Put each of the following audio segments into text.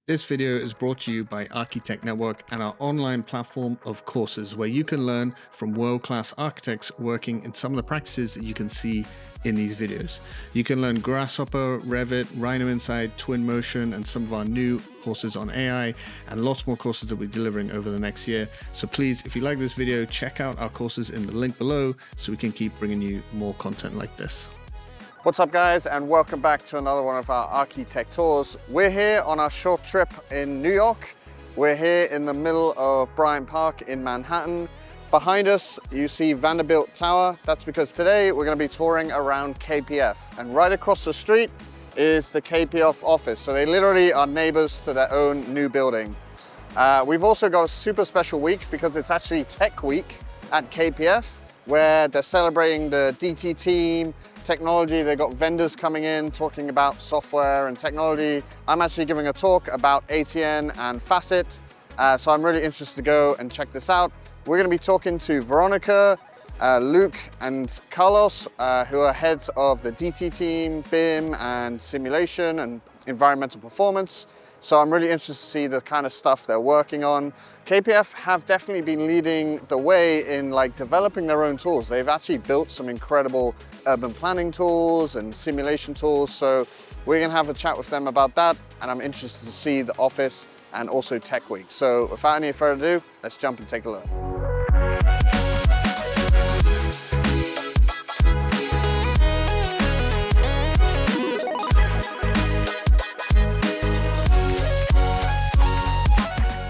This video is brought to you by ArchiTech Network and our online platform of courses where you can learn from world-class architects working in some of the practices that you can see in these videos. You can learn Grasshopper, Revit, Rhino Inside, Twinmotion, and some of our new courses on AI, and lots more courses that we're delivering over the next year. So please, if you like this video, check out our courses in the link below so we can keep bringing you more content like this. What's up guys, and welcome back to another one of our ArchiTech tours. We're here on our short trip in New York. We're here in the middle of Bryant Park in Manhattan. Behind us, you see Vanderbilt Tower. That's because today we're gonna be touring around KPF. And right across the street is the KPF office. So they literally are neighbors to their own new building. We've also got a super special week because it's actually Tech Week at KPF, where they're celebrating the DT team, technology. They've got vendors coming in talking about software and technology. I'm actually giving a talk about ATN and Facet, so I'm really interested to go and check this out. We're going to be talking to Veronica, Luke and Carlos, who are heads of the DT team, BIM and simulation and environmental performance. So I'm really interested to see the kind of stuff they're working on. KPF have definitely been leading the way in developing their own tools. They've actually built some incredible urban planning tools and simulation tools. So we're gonna have a chat with them about that. And I'm interested to see the office and also Tech Week. So without any further ado, let's jump and take a look.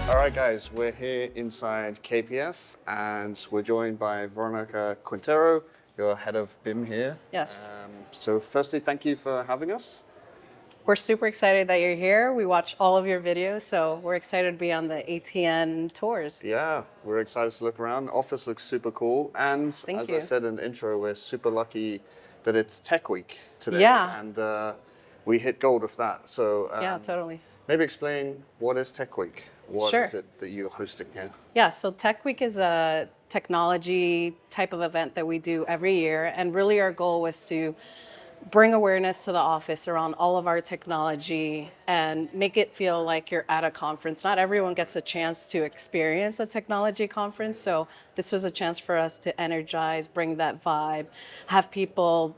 All right, guys, we're here inside KPF and we're joined by Veronica Quintero, you're head of BIM here. Yes. So firstly, thank you for having us. We're super excited that you're here. We watch all of your videos, so we're excited to be on the ATN tours. Yeah, we're excited to look around. The office looks super cool. And as I said in the intro, we're super lucky that it's Tech Week today. Yeah. And we hit gold with that. So yeah, totally. Maybe explain what is Tech Week? What Sure. is it that you're hosting here? Yeah, so Tech Week is a technology type of event that we do every year. And really our goal was to bring awareness to the office around all of our technology and make it feel like you're at a conference. Not everyone gets a chance to experience a technology conference. So this was a chance for us to energize, bring that vibe, have people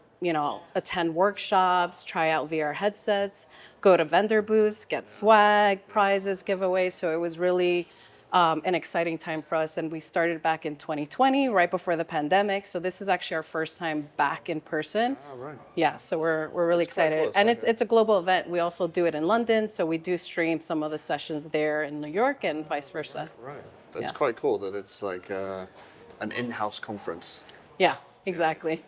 attend workshops, try out VR headsets, go to vendor booths, get swag, prizes, giveaways. So it was really an exciting time for us. And we started back in 2020, right before the pandemic. So this is actually our first time back in person. Oh, right. Yeah, so we're really excited. Cool. And it's a global event. We also do it in London. So we do stream some of the sessions there in New York and vice versa. Right. That's quite cool that it's like an in-house conference. Yeah. Exactly.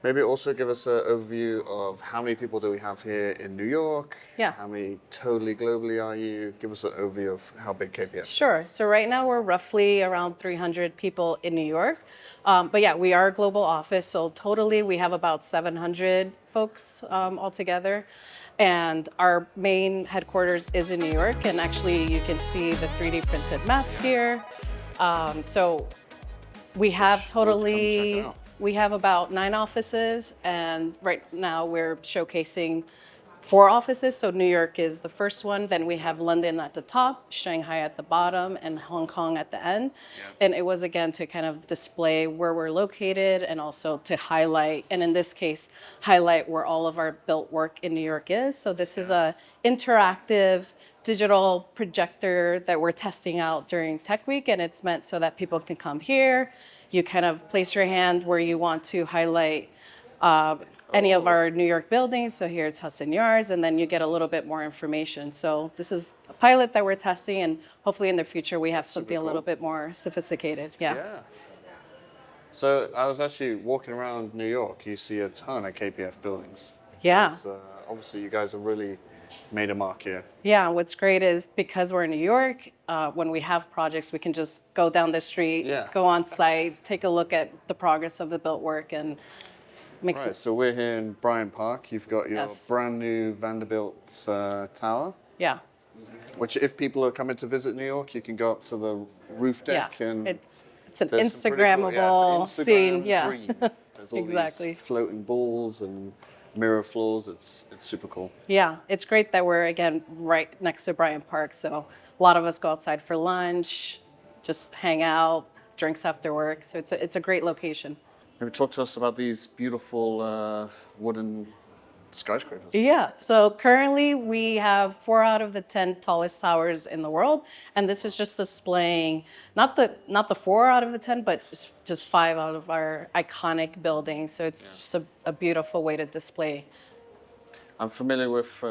Maybe also give us an overview of how many people do we have here in New York? Yeah. How many totally globally are you? Give us an overview of how big KPF is. Sure. So right now we're roughly around 300 people in New York. But yeah, we are a global office. So totally we have about 700 folks altogether. And our main headquarters is in New York. And actually you can see the 3D printed maps here. So we have we have about 9 offices, and right now we're showcasing 4 offices. So New York is the first one, then we have London at the top, Shanghai at the bottom, and Hong Kong at the end. Yeah. And it was again to kind of display where we're located and also to highlight, and in this case, highlight where all of our built work in New York is. So this is a interactive digital projector that we're testing out during Tech Week, and it's meant so that people can come here. You kind of place your hand where you want to highlight any of our New York buildings. So here it's Hudson Yards, and then you get a little bit more information. So this is a pilot that we're testing, and hopefully in the future we have something a little bit more sophisticated. Yeah. So I was actually walking around New York. You see a ton of KPF buildings. Yeah. Obviously you guys have really made a mark here. Yeah, what's great is because we're in New York, when we have projects, we can just go down the street, go on site, take a look at the progress of the built work, and makes it. So we're here in Bryant Park. You've got your brand new Vanderbilt Tower. Yeah. Which, if people are coming to visit New York, you can go up to the roof deck and it's an Instagrammable scene. Yeah. There's all exactly. these floating balls and mirror floors. It's super cool. Yeah, it's great that we're again right next to Bryant Park. So a lot of us go outside for lunch, just hang out, drinks after work. So it's a great location. Maybe talk to us about these beautiful wooden skyscrapers. Yeah. So currently we have 4 out of the 10 tallest towers in the world, and this is just displaying not the 4 out of the 10, but just 5 out of our iconic buildings. So it's just a beautiful way to display. I'm familiar with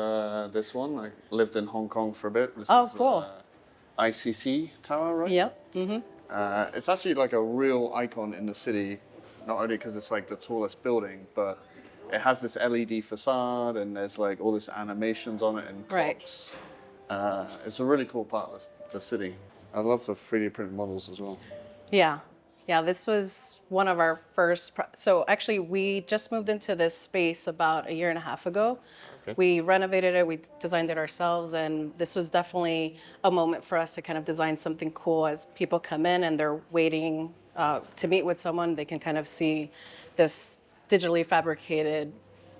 this one. I lived in Hong Kong for a bit. This Oh, is cool. ICC Tower, right? Yep. It's actually like a real icon in the city, not only because it's like the tallest building, but it has this LED facade and there's like all this animations on it and Right. clocks. It's a really cool part of the city. I love the 3D printed models as well. Yeah. Yeah, this was one of our first. So actually, we just moved into this space about a year and a half ago. Okay. We renovated it, we designed it ourselves, and this was definitely a moment for us to kind of design something cool as people come in and they're waiting to meet with someone. They can kind of see this digitally fabricated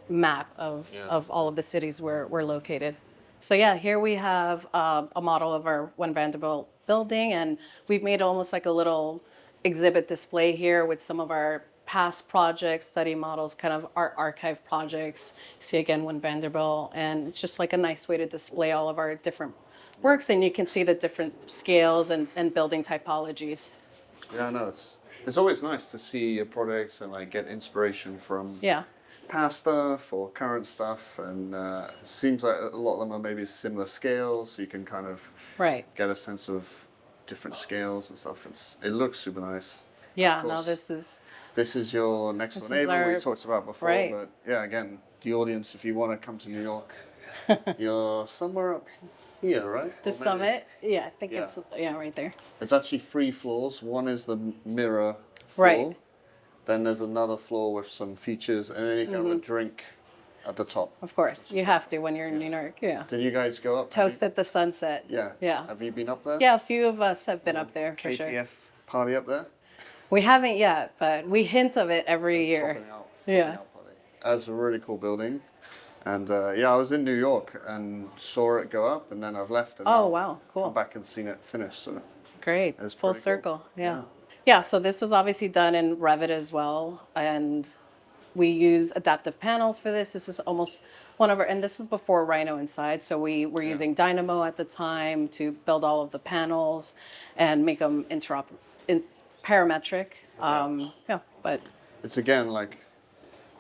map of all of the cities where we're located. So yeah, here we have a model of our One Vanderbilt building, and we've made almost like a little exhibit display here with some of our past projects, study models, kind of art archive projects. You see again One Vanderbilt, and it's just like a nice way to display all of our different works, and you can see the different scales and building typologies. Yeah, I know. It's always nice to see your products and like get inspiration from Yeah. past stuff or current stuff, and it seems like a lot of them are maybe similar scales, so you can kind of Right. get a sense of different scales and stuff. It looks super nice. Yeah. Of Now course, this is your next door neighbor we talked about before, right. but yeah, again, the audience, if you want to come to New York, you're somewhere up here, right? The Or maybe- summit. Yeah, I think Yeah. it's right there. It's actually 3 floors. One is the mirror floor. Right. Then there's another floor with some features, and then you can have a drink at the top. Of course, you have to when you're in New York. Yeah. Did you guys go up? Toast at the sunset. Yeah. Yeah. Have you been up there? Yeah, a few of us have been up there for KPF sure. party up there? We haven't yet, but we hint of it every year. Topping out Yeah. party. That's a really cool building. And yeah, I was in New York and saw it go up, and then I've left. And Oh, now wow, cool. come back and seen it finished. So Great. It's Full pretty cool. circle. Yeah. Yeah, so this was obviously done in Revit as well. And we use adaptive panels for this. This is almost one of our, and this was before Rhino inside. So we were using Dynamo at the time to build all of the panels and make them parametric. Yeah, but it's again like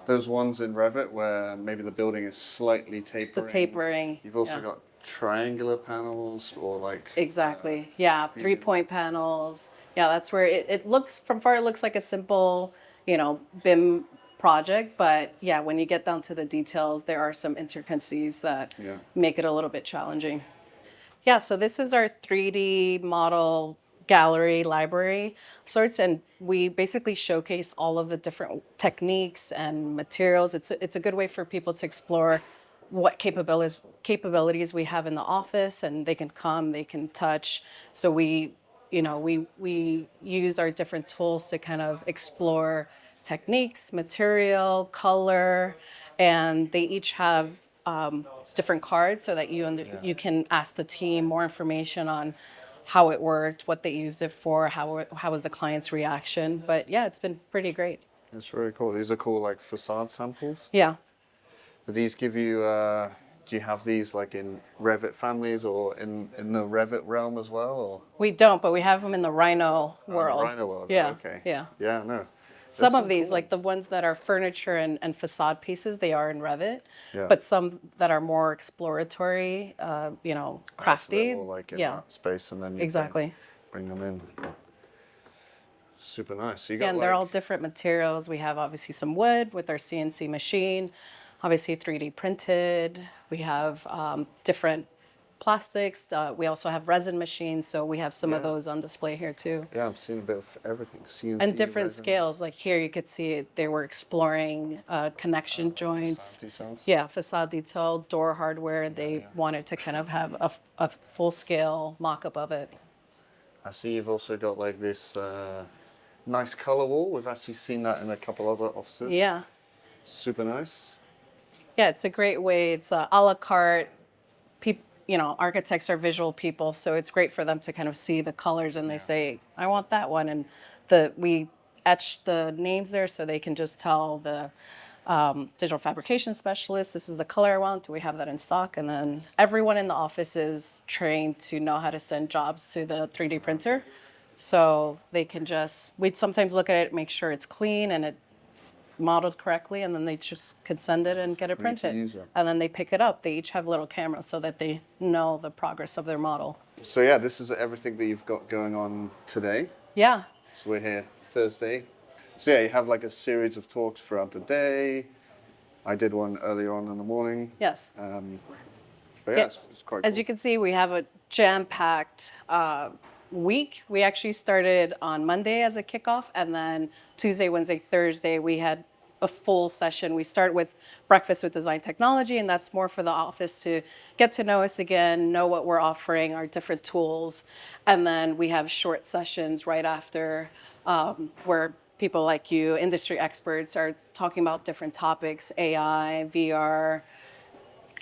those ones in Revit where maybe the building is slightly tapering. the tapering. You've also yeah. got triangular panels or like Exactly. Yeah, 3-point panels. Yeah, that's where it looks from far. It looks like a simple, BIM project, but yeah, when you get down to the details, there are some intricacies that make it a little bit challenging. Yeah, so this is our 3D model gallery library of sorts, and we basically showcase all of the different techniques and materials. It's a good way for people to explore what capabilities we have in the office, and they can come, they can touch. So we use our different tools to kind of explore techniques, material, color, and they each have different cards so that you can ask the team more information on how it worked, what they used it for, how was the client's reaction. But yeah, it's been pretty great. It's really cool. These are cool like facade samples. Yeah. Do these give you? Do you have these like in Revit families or in the Revit realm as well? Or? We don't, but we have them in the Rhino world. Rhino world. Yeah. Okay. Yeah. Yeah. No. Some of these, like the ones that are furniture and facade pieces, they are in Revit. Yeah. But some that are more exploratory, crafty. More like in yeah. that space, and then you Exactly. can bring them in. Super nice. So you Yeah, got and they're all different materials. We have obviously some wood with our CNC machine, obviously 3D printed. We have different plastics. We also have resin machines, so we have some of those on display here too. Yeah, I'm seeing a bit of everything. CNC, And different resin, scales. Like here, you could see they were exploring connection joints. facade details. Yeah, facade detail, door hardware. They wanted to kind of have a full scale mock up of it. I see you've also got like this nice color wall. We've actually seen that in a couple other offices. Yeah. Super nice. Yeah, it's a great way. It's a la carte. Architects are visual people, so it's great for them to kind of see the colors and they say, I want that one. And we etch the names there so they can just tell the digital fabrication specialist, this is the color I want. Do we have that in stock? And then everyone in the office is trained to know how to send jobs to the 3D printer. So they can we'd sometimes look at it, make sure it's clean and it's modeled correctly, and then they just could send it and get it printed. And then they pick it up. They each have little cameras so that they know the progress of their model. So yeah, this is everything that you've got going on today. Yeah. So we're here Thursday. So yeah, you have like a series of talks throughout the day. I did one earlier on in the morning. Yes. But yeah, it's quite cool. As you can see, we have a jam-packed week. We actually started on Monday as a kickoff, and then Tuesday, Wednesday, Thursday, we had a full session. We start with breakfast with design technology, and that's more for the office to get to know us again, know what we're offering, our different tools. And then we have short sessions right after where people like you, industry experts, are talking about different topics, AI, VR,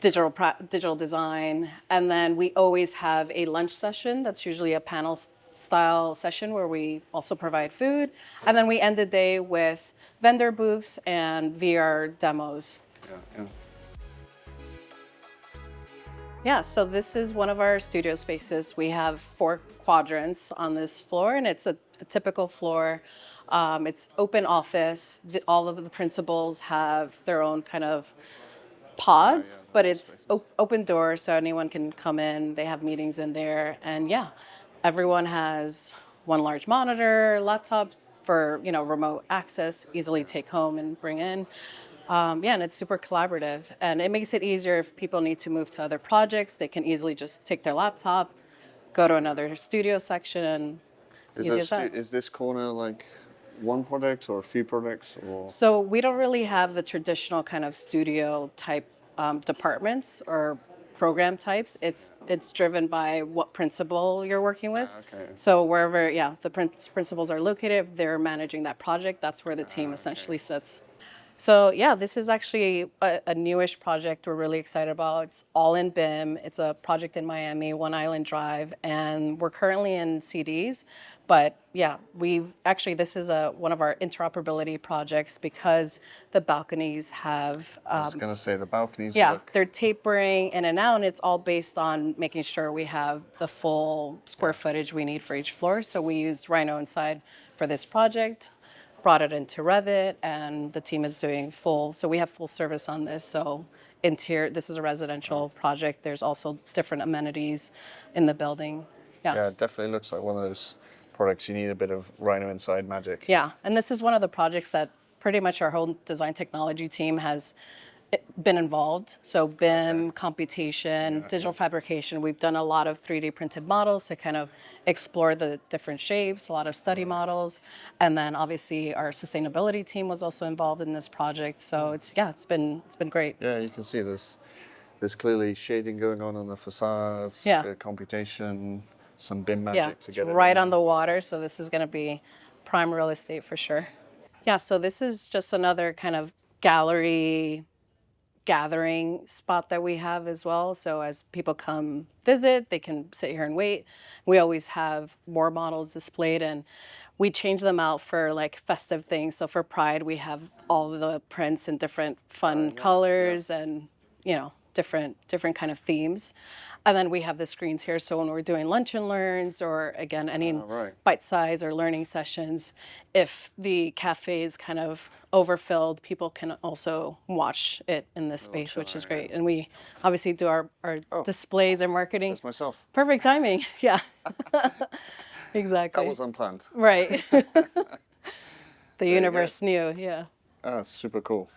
digital design. And then we always have a lunch session that's usually a panel style session where we also provide food. And then we end the day with vendor booths and VR demos. Yeah. Yeah, so this is one of our studio spaces. We have 4 quadrants on this floor, and it's a typical floor. It's open office. All of the principals have their own kind of pods, but it's open door, so anyone can come in. They have meetings in there, and yeah, everyone has one large monitor, laptop for remote access, easily take home and bring in. And it's super collaborative, and it makes it easier if people need to move to other projects. They can easily just take their laptop, go to another studio section, and Is this corner like one product or a few products? Or? So we don't really have the traditional kind of studio type departments or program types. It's driven by what principal you're working with. Okay. So wherever the principals are located, if they're managing that project, that's where the team essentially sits. So yeah, this is actually a newish project we're really excited about. It's all in BIM. It's a project in Miami, One Island Drive, and we're currently in CDs. But yeah, this is one of our interoperability projects because the balconies have. I was going to say the balconies. Yeah, they're tapering in and out, and it's all based on making sure we have the full square footage we need for each floor. So we used Rhino Inside for this project. Brought it into Revit, and the team is doing so we have full service on this. So this is a residential project. There's also different amenities in the building. Yeah, it definitely looks like one of those products you need a bit of Rhino Inside magic. Yeah, and this is one of the projects that pretty much our whole design technology team has been involved. So BIM, computation, digital fabrication. We've done a lot of 3D printed models to kind of explore the different shapes, a lot of study models. And then obviously our sustainability team was also involved in this project. So it's been great. Yeah, you can see there's clearly shading going on the facades, computation, some BIM magic to get it. It's right on the water, so this is going to be prime real estate for sure. Yeah, so this is just another kind of gallery gathering spot that we have as well. So as people come visit, they can sit here and wait. We always have more models displayed, and we change them out for like festive things. So for Pride, we have all the prints in different fun colors and different kind of themes. And then we have the screens here. So when we're doing lunch and learns, or again, any bite size or learning sessions, if the cafe is kind of overfilled, people can also watch it in this space, which is great. And we obviously do our displays and marketing. That's myself. Perfect timing. Yeah. Exactly. That was unplanned. Right. The universe knew. Yeah. That's super cool.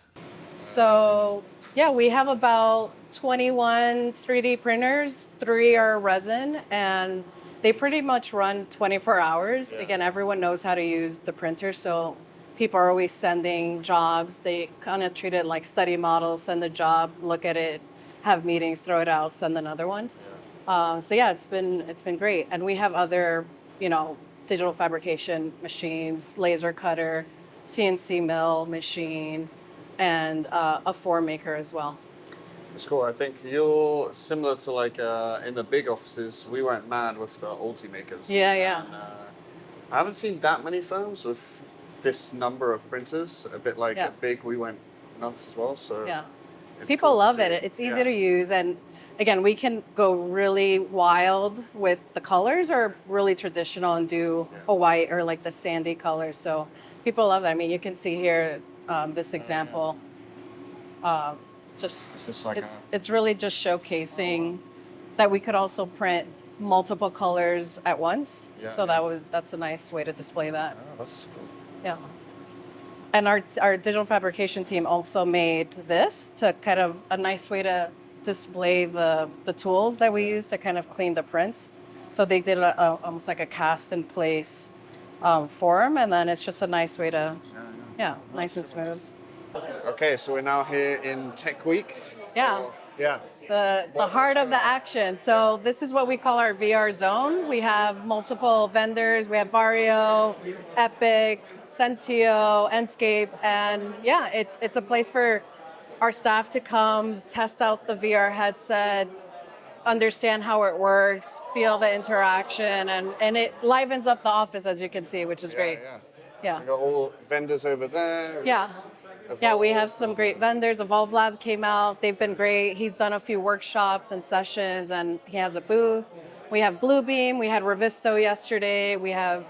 So yeah, we have about 21 3D printers, 3 are resin, and they pretty much run 24 hours. Yeah. Again, everyone knows how to use the printer, so people are always sending jobs. They kind of treat it like study models, send the job, look at it, have meetings, throw it out, send another one. Yeah. It's been great. And we have other, digital fabrication machines, laser cutter, CNC mill machine, and a form maker as well. It's cool. I think you're similar to like in the big offices. We went mad with the Ultimakers. Yeah. And, I haven't seen that many firms with this number of printers. A bit like Yeah. a big, we went nuts as well. So Yeah. it's People cool to love see. it. It's easy to use. And again, we can go really wild with the colors or really traditional and do a white or like the sandy color. So people love that. I mean, you can see here this example. It's just like It's really just showcasing that we could also print multiple colors at once. Yeah, So yeah. that's a nice way to display that. Oh, that's cool. Yeah. And our digital fabrication team also made this to kind of a nice way to display the tools that we use to kind of clean the prints. So they did almost like a cast in place form, and then it's just a nice way to, nice and smooth. Okay, so we're now here in Tech Week. Yeah. Yeah. The heart of the action. So this is what we call our VR zone. We have multiple vendors. We have Vario, Epic, Sentio, Enscape, and it's a place for our staff to come test out the VR headset, understand how it works, feel the interaction, and it livens up the office, as you can see, which is great. Yeah. We got all vendors over there. Yeah. Evolve. Yeah, we have some great vendors. Evolve Lab came out. They've been great. He's done a few workshops and sessions, and he has a booth. We have Bluebeam. We had Revisto yesterday. We have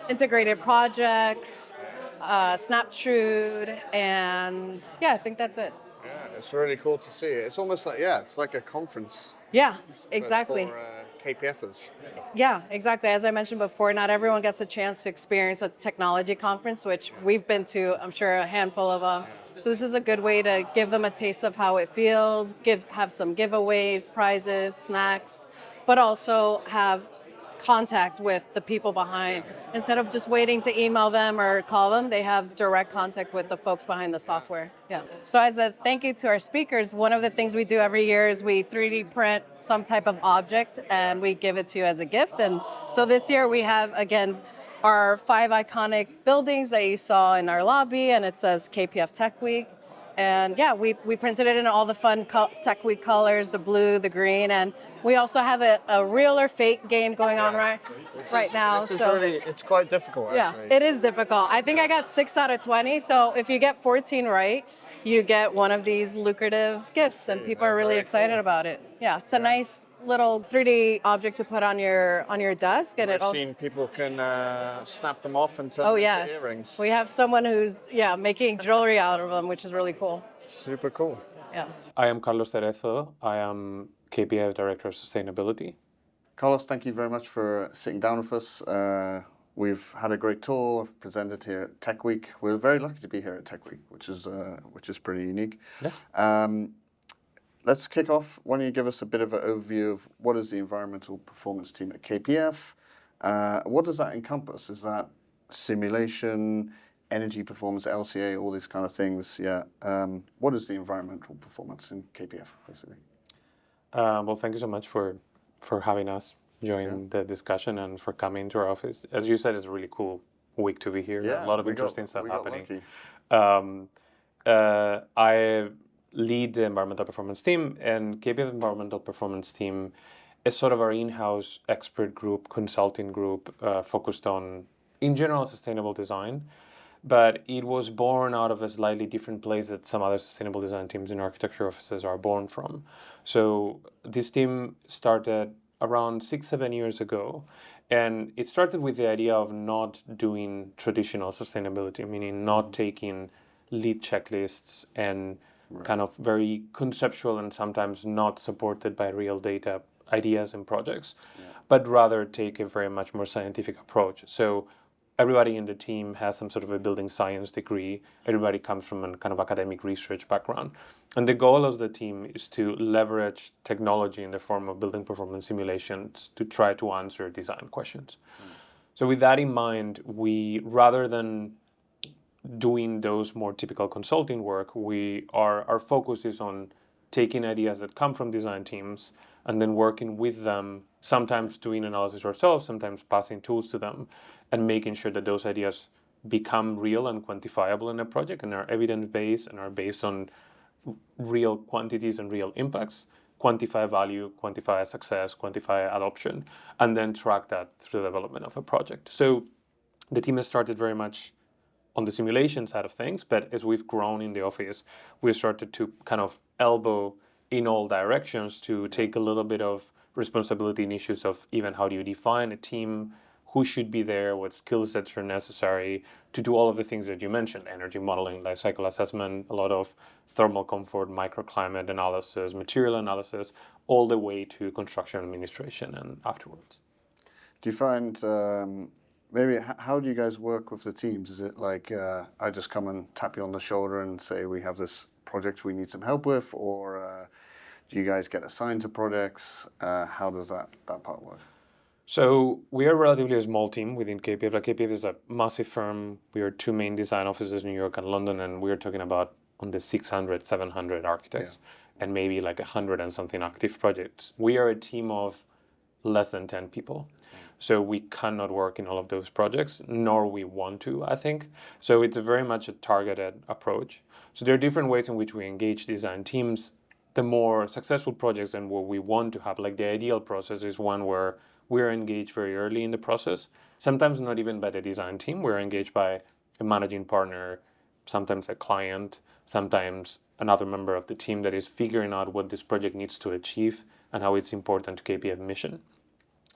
integrated projects, Snaptrude, and I think that's it. Yeah, it's really cool to see it. It's almost like, it's like a conference. Yeah, but exactly. For KPFers. Yeah, exactly. As I mentioned before, not everyone gets a chance to experience a technology conference, which we've been to, I'm sure, a handful of them. So this is a good way to give them a taste of how it feels, have some giveaways, prizes, snacks, but also have contact with the people behind. Instead of just waiting to email them or call them, they have direct contact with the folks behind the software. Yeah. So as a thank you to our speakers, one of the things we do every year is we 3D print some type of object and we give it to you as a gift. And so this year we have, again, our 5 iconic buildings that you saw in our lobby, and it says KPF Tech Week. And we printed it in all the fun Tech Week colors, the blue, the green, and we also have a real or fake game going on right now. This is really, it's quite difficult, actually. Yeah, it is difficult. I think I got 6 out of 20, so if you get 14 right, you get one of these lucrative gifts, and people are really excited about it. Yeah, it's a nice little 3D object to put on your desk, and I've seen people can snap them off and turn oh them yes, into earrings. we have someone who's making jewelry out of them, which is really cool. Super cool. Yeah. I am Carlos Cerezo. I am KPF Director of Sustainability. Carlos, thank you very much for sitting down with us. We've had a great tour, presented here at Tech Week. We're very lucky to be here at Tech Week, which is pretty unique. Yeah. Let's kick off. Why don't you give us a bit of an overview of what is the environmental performance team at KPF? What does that encompass? Is that simulation, energy performance, LCA, all these kind of things? Yeah. What is the environmental performance in KPF, basically? Well, thank you so much for having us join the discussion and for coming to our office. As you said, it's a really cool week to be here. Yeah, a lot of interesting stuff we got happening. lucky. I lead the environmental performance team, and KPF environmental performance team is sort of our in-house expert group, consulting group focused on, in general, sustainable design. But it was born out of a slightly different place that some other sustainable design teams in architecture offices are born from. So this team started around 6-7 years ago, and it started with the idea of not doing traditional sustainability, meaning not taking lead checklists and kind of very conceptual and sometimes not supported by real data ideas and projects, but rather take a very much more scientific approach. So everybody in the team has some sort of a building science degree. Everybody comes from a kind of academic research background. And the goal of the team is to leverage technology in the form of building performance simulations to try to answer design questions. So with that in mind, we, rather than doing those more typical consulting work, our focus is on taking ideas that come from design teams and then working with them, sometimes doing analysis ourselves, sometimes passing tools to them, and making sure that those ideas become real and quantifiable in a project and are evidence-based and are based on real quantities and real impacts, quantify value, quantify success, quantify adoption, and then track that through the development of a project. So the team has started very much on the simulation side of things, but as we've grown in the office, we started to kind of elbow in all directions to take a little bit of responsibility in issues of even how do you define a team, who should be there, what skill sets are necessary to do all of the things that you mentioned, energy modeling, life cycle assessment, a lot of thermal comfort, microclimate analysis, material analysis, all the way to construction administration and afterwards. Do you find, maybe, how do you guys work with the teams? Is it like, I just come and tap you on the shoulder and say, we have this project we need some help with, or do you guys get assigned to projects? How does that part work? So we are relatively a small team within KPF. Like KPF is a massive firm. We are 2 main design offices, New York and London, and we are talking about on the 600, 700 architects and maybe like 100 and something active projects. We are a team of less than 10 people. So we cannot work in all of those projects, nor we want to, I think. So it's very much a targeted approach. So there are different ways in which we engage design teams. The more successful projects and what we want to have, like the ideal process is one where we're engaged very early in the process, sometimes not even by the design team. We're engaged by a managing partner, sometimes a client, sometimes another member of the team that is figuring out what this project needs to achieve and how it's important to KPF mission.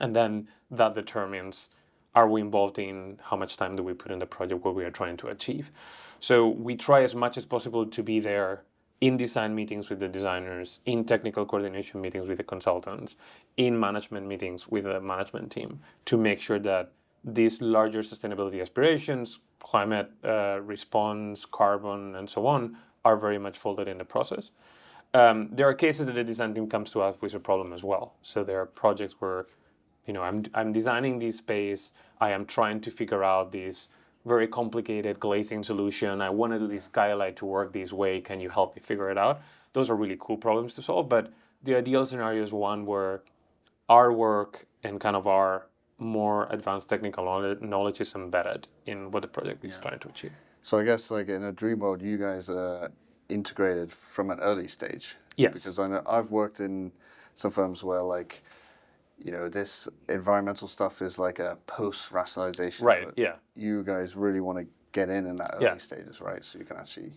And then that determines, are we involved in how much time do we put in the project, what we are trying to achieve. So we try as much as possible to be there in design meetings with the designers, in technical coordination meetings with the consultants, in management meetings with the management team to make sure that these larger sustainability aspirations, climate response, carbon, and so on, are very much folded in the process. There are cases that the design team comes to us with a problem as well. So there are projects where, I'm designing this space, I am trying to figure out this very complicated glazing solution. I want to do this skylight to work this way. Can you help me figure it out? Those are really cool problems to solve. But the ideal scenario is one where our work and kind of our more advanced technical knowledge is embedded in what the project is trying to achieve. So I guess like in a dream world, you guys are integrated from an early stage. Yes. Because I know I've worked in some firms where like, this environmental stuff is like a post-rationalization. Right, yeah. You guys really want to get in that early stages, right? So you can actually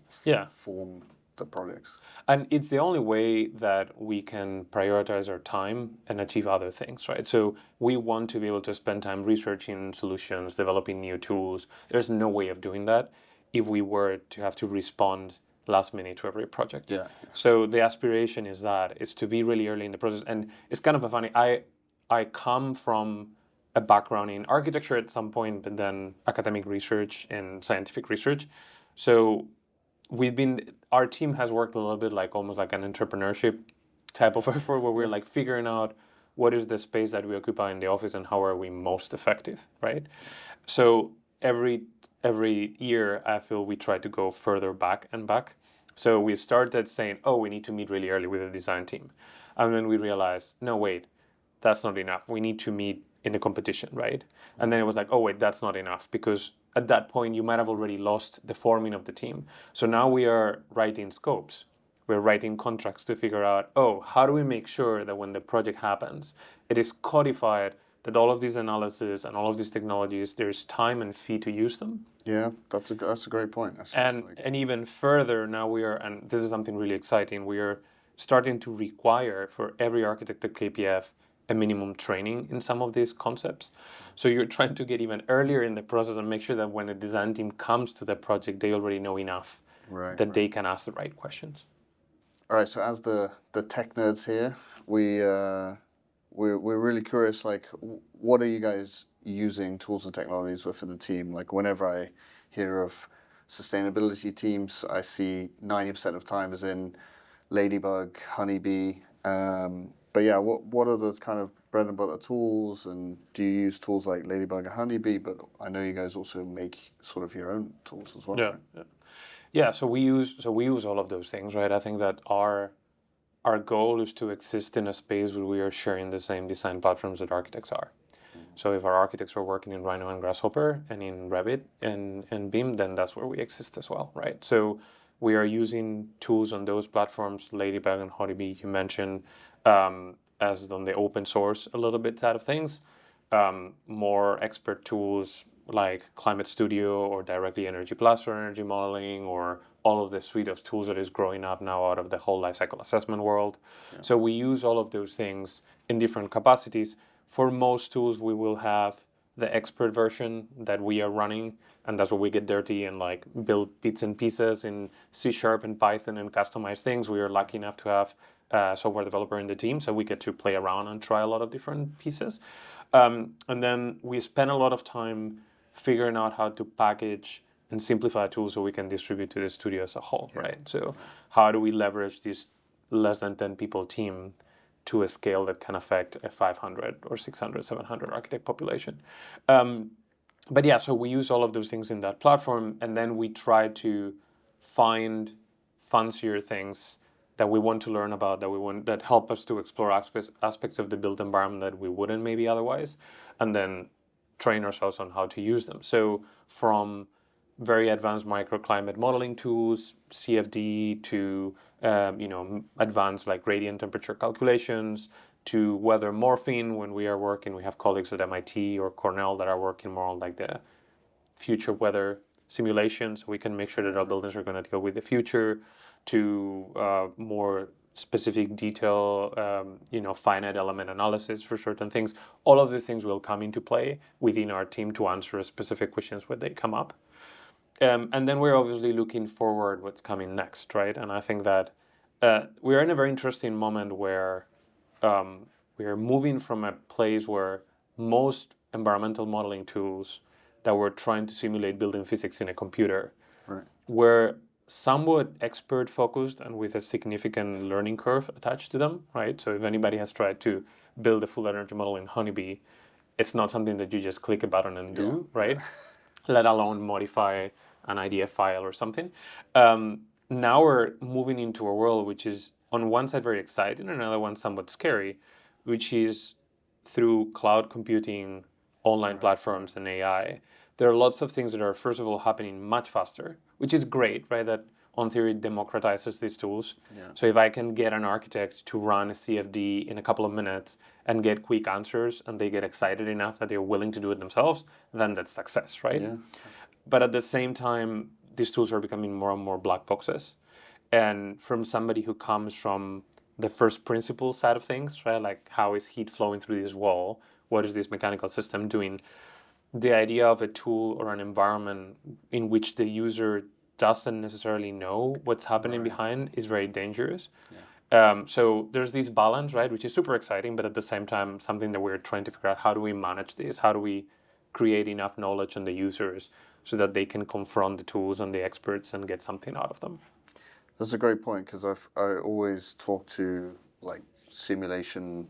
form the projects. And it's the only way that we can prioritize our time and achieve other things, right? So we want to be able to spend time researching solutions, developing new tools. There's no way of doing that if we were to have to respond last minute to every project. Yeah. So the aspiration is to be really early in the process. And it's kind of a funny, I come from a background in architecture at some point, but then academic research and scientific research. So our team has worked a little bit like almost like an entrepreneurship type of effort where we're like figuring out what is the space that we occupy in the office and how are we most effective, right? So every year I feel we try to go further back and back. So we started saying, we need to meet really early with the design team. And then we realized, no, wait, that's not enough. We need to meet in the competition, right? And then it was like, that's not enough, because at that point you might have already lost the forming of the team. So now we are writing scopes. We're writing contracts to figure out, how do we make sure that when the project happens, it is codified that all of these analysis and all of these technologies, there's time and fee to use them. Yeah, that's a great point. And even further, now and this is something really exciting, we are starting to require for every architect at KPF a minimum training in some of these concepts. So you're trying to get even earlier in the process and make sure that when a design team comes to the project, they already know enough that they can ask the right questions. All right, so as the tech nerds here, we're really curious, like, what are you guys using tools and technologies within the team? Like, whenever I hear of sustainability teams, I see 90% of time is in Ladybug, Honeybee. But yeah, what are the kind of bread and butter tools, and do you use tools like Ladybug and Honeybee? But I know you guys also make sort of your own tools as well. Yeah. So we use all of those things, right? I think that our goal is to exist in a space where we are sharing the same design platforms that architects are. So if our architects are working in Rhino and Grasshopper and in Revit and BIM, then that's where we exist as well, right? So we are using tools on those platforms, Ladybug and Honeybee, you mentioned, as on the open source a little bit side of things. More expert tools like Climate Studio or directly Energy Plus for energy modeling, or all of the suite of tools that is growing up now out of the whole lifecycle assessment world. Yeah. So we use all of those things in different capacities. For most tools, we will have the expert version that we are running, and that's where we get dirty and like build bits and pieces in C# and Python and customize things. We are lucky enough to have a software developer in the team, so we get to play around and try a lot of different pieces. And then we spend a lot of time figuring out how to package and simplify tools so we can distribute to the studio as a whole, right? So how do we leverage this less than 10 people team to a scale that can affect a 500 or 600, 700 architect population? But yeah, so we use all of those things in that platform, and then we try to find fancier things that we want to learn about, that help us to explore aspects of the built environment that we wouldn't maybe otherwise, and then train ourselves on how to use them. So from very advanced microclimate modeling tools, CFD, to advanced like gradient temperature calculations, to weather morphing when we are working. We have colleagues at MIT or Cornell that are working more on like the future weather simulations. We can make sure that our buildings are going to deal with the future, to more specific detail, finite element analysis for certain things. All of these things will come into play within our team to answer specific questions when they come up. And then we're obviously looking forward what's coming next, right? And I think that we're in a very interesting moment where we are moving from a place where most environmental modeling tools that were trying to simulate building physics in a computer were somewhat expert focused and with a significant learning curve attached to them, right? So if anybody has tried to build a full energy model in Honeybee, it's not something that you just click a button and do, right? Let alone modify an IDF file or something. Now we're moving into a world which is on one side very exciting, and another one somewhat scary, which is through cloud computing, online platforms, and AI. There are lots of things that are, first of all, happening much faster, which is great, right? That on theory democratizes these tools. Yeah. So if I can get an architect to run a CFD in a couple of minutes and get quick answers, and they get excited enough that they're willing to do it themselves, then that's success, right? Yeah. But at the same time, these tools are becoming more and more black boxes. And from somebody who comes from the first principle side of things, right? Like, how is heat flowing through this wall? What is this mechanical system doing? The idea of a tool or an environment in which the user doesn't necessarily know what's happening behind is very dangerous. Yeah. So there's this balance, right, which is super exciting, but at the same time, something that we're trying to figure out, how do we manage this? How do we create enough knowledge on the users so that they can confront the tools and the experts and get something out of them? That's a great point, because I always talk to like simulation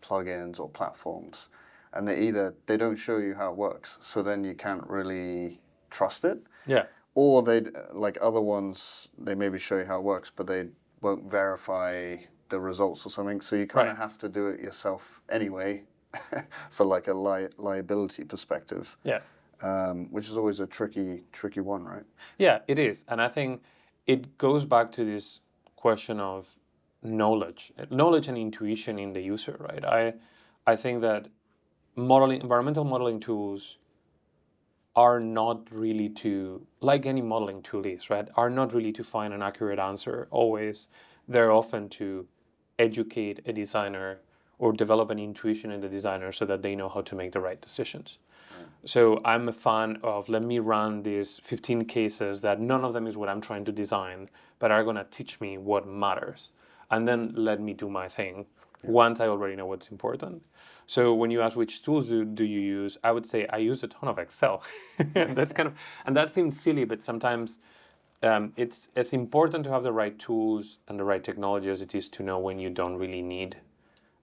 plugins or platforms, and they don't show you how it works, so then you can't really trust it. Yeah. Or they, like other ones, they maybe show you how it works, but they won't verify the results or something. So you kind of have to do it yourself anyway, for like a liability perspective. Yeah. Which is always a tricky one, right? Yeah, it is, and I think it goes back to this question of knowledge and intuition in the user, right? I think that environmental modeling tools are not really to, like any modeling tool is, right, are not really to find an accurate answer always. They're often to educate a designer or develop an intuition in the designer so that they know how to make the right decisions. So I'm a fan of, let me run these 15 cases that none of them is what I'm trying to design, but are going to teach me what matters. And then let me do my thing once I already know what's important. So when you ask which tools do you use, I would say I use a ton of Excel. And that seems silly, but sometimes it's as important to have the right tools and the right technology as it is to know when you don't really need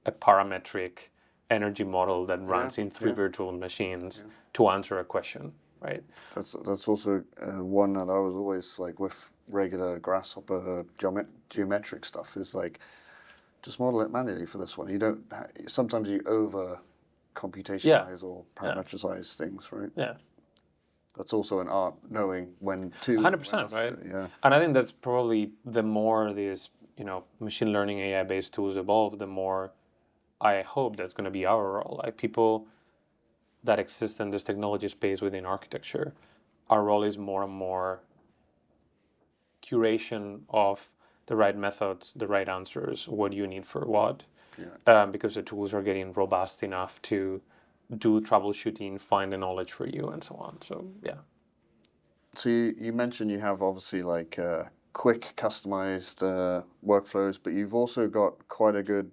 a parametric energy model that runs in 3 virtual machines to answer a question, right? That's also one that I was always like with regular Grasshopper geometric stuff is like, just model it manually for this one. You don't. Sometimes you computationalize or parametrize things, right? Yeah. That's also an art, knowing when to. 100%, right? Yeah. And I think that's probably the more these, machine learning AI-based tools evolve, the more I hope that's going to be our role. Like people that exist in this technology space within architecture, our role is more and more curation of the right methods, the right answers, what you need for what, because the tools are getting robust enough to do troubleshooting, find the knowledge for you, and so on. So yeah. So you mentioned you have obviously like quick customized workflows, but you've also got quite a good,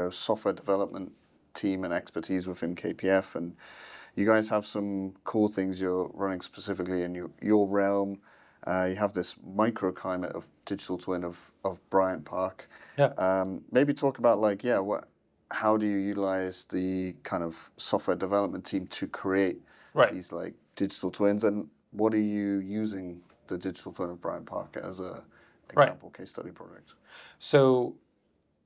software development team and expertise within KPF, and you guys have some cool things you're running specifically in your realm. You have this microclimate of digital twin of Bryant Park. Yeah. Maybe talk about how do you utilize the kind of software development team to create these like digital twins, and what are you using the digital twin of Bryant Park as a example case study project? So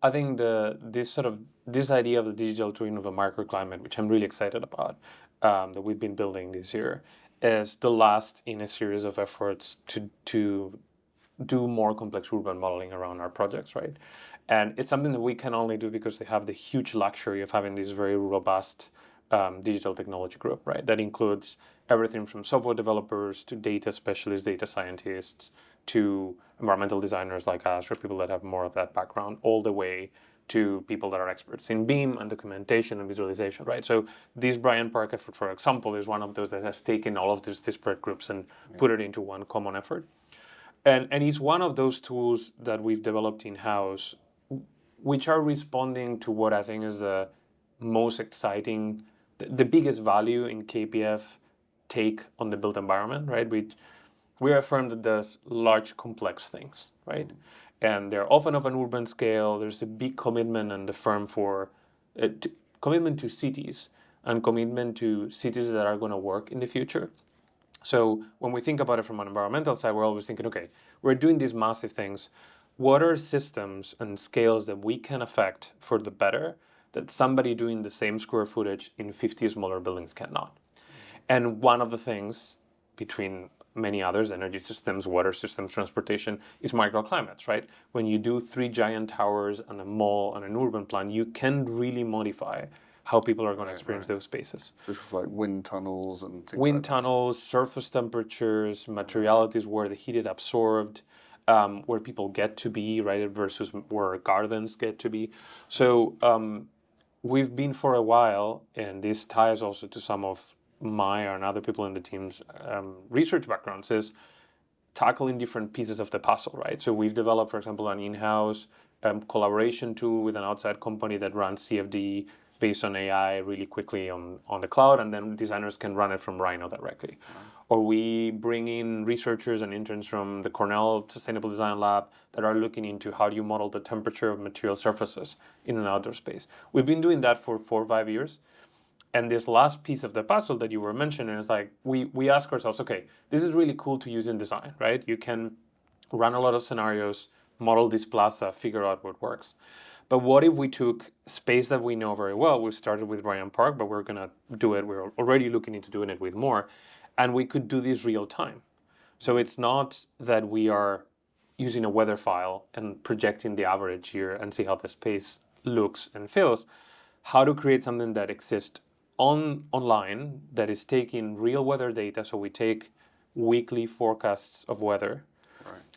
I think this idea of the digital twin of a microclimate, which I'm really excited about, that we've been building this year, is the last in a series of efforts to do more complex urban modeling around our projects, right? And it's something that we can only do because they have the huge luxury of having this very robust digital technology group, right? That includes everything from software developers to data specialists, data scientists, to environmental designers like us, or people that have more of that background, all the way to people that are experts in BIM and documentation and visualization, right? So this Bryant Park effort, for example, is one of those that has taken all of these disparate groups and put it into one common effort. And it's one of those tools that we've developed in-house, which are responding to what I think is the most exciting, the biggest value in KPF take on the built environment, right? We're a firm that does large, complex things, right? And they're often of an urban scale. There's a big commitment in the firm for commitment to cities and commitment to cities that are going to work in the future. So when we think about it from an environmental side, we're always thinking, okay, we're doing these massive things. What are systems and scales that we can affect for the better that somebody doing the same square footage in 50 smaller buildings cannot? And one of the things, between many others, energy systems, water systems, transportation, is microclimates, right? When you do 3 giant towers and a mall and an urban plan, you can really modify how people are going to experience those spaces. So it's like wind tunnels and things wind like tunnels, surface temperatures, materialities where the heat is absorbed, where people get to be, right, versus where gardens get to be. So we've been for a while, and this ties also to some of my and other people in the team's research backgrounds, is tackling different pieces of the puzzle, right? So we've developed, for example, an in-house collaboration tool with an outside company that runs CFD based on AI really quickly on the cloud, and then designers can run it from Rhino directly. Or we bring in researchers and interns from the Cornell Sustainable Design Lab that are looking into how do you model the temperature of material surfaces in an outdoor space. We've been doing that for 4 or 5 years. And this last piece of the puzzle that you were mentioning is like, we ask ourselves, okay, this is really cool to use in design, right? You can run a lot of scenarios, model this plaza, figure out what works. But what if we took space that we know very well? We started with Bryant Park, but we're going to do it. We're already looking into doing it with more. And we could do this real time. So it's not that we are using a weather file and projecting the average here and see how the space looks and feels. How to create something that exists online that is taking real weather data. So we take weekly forecasts of weather.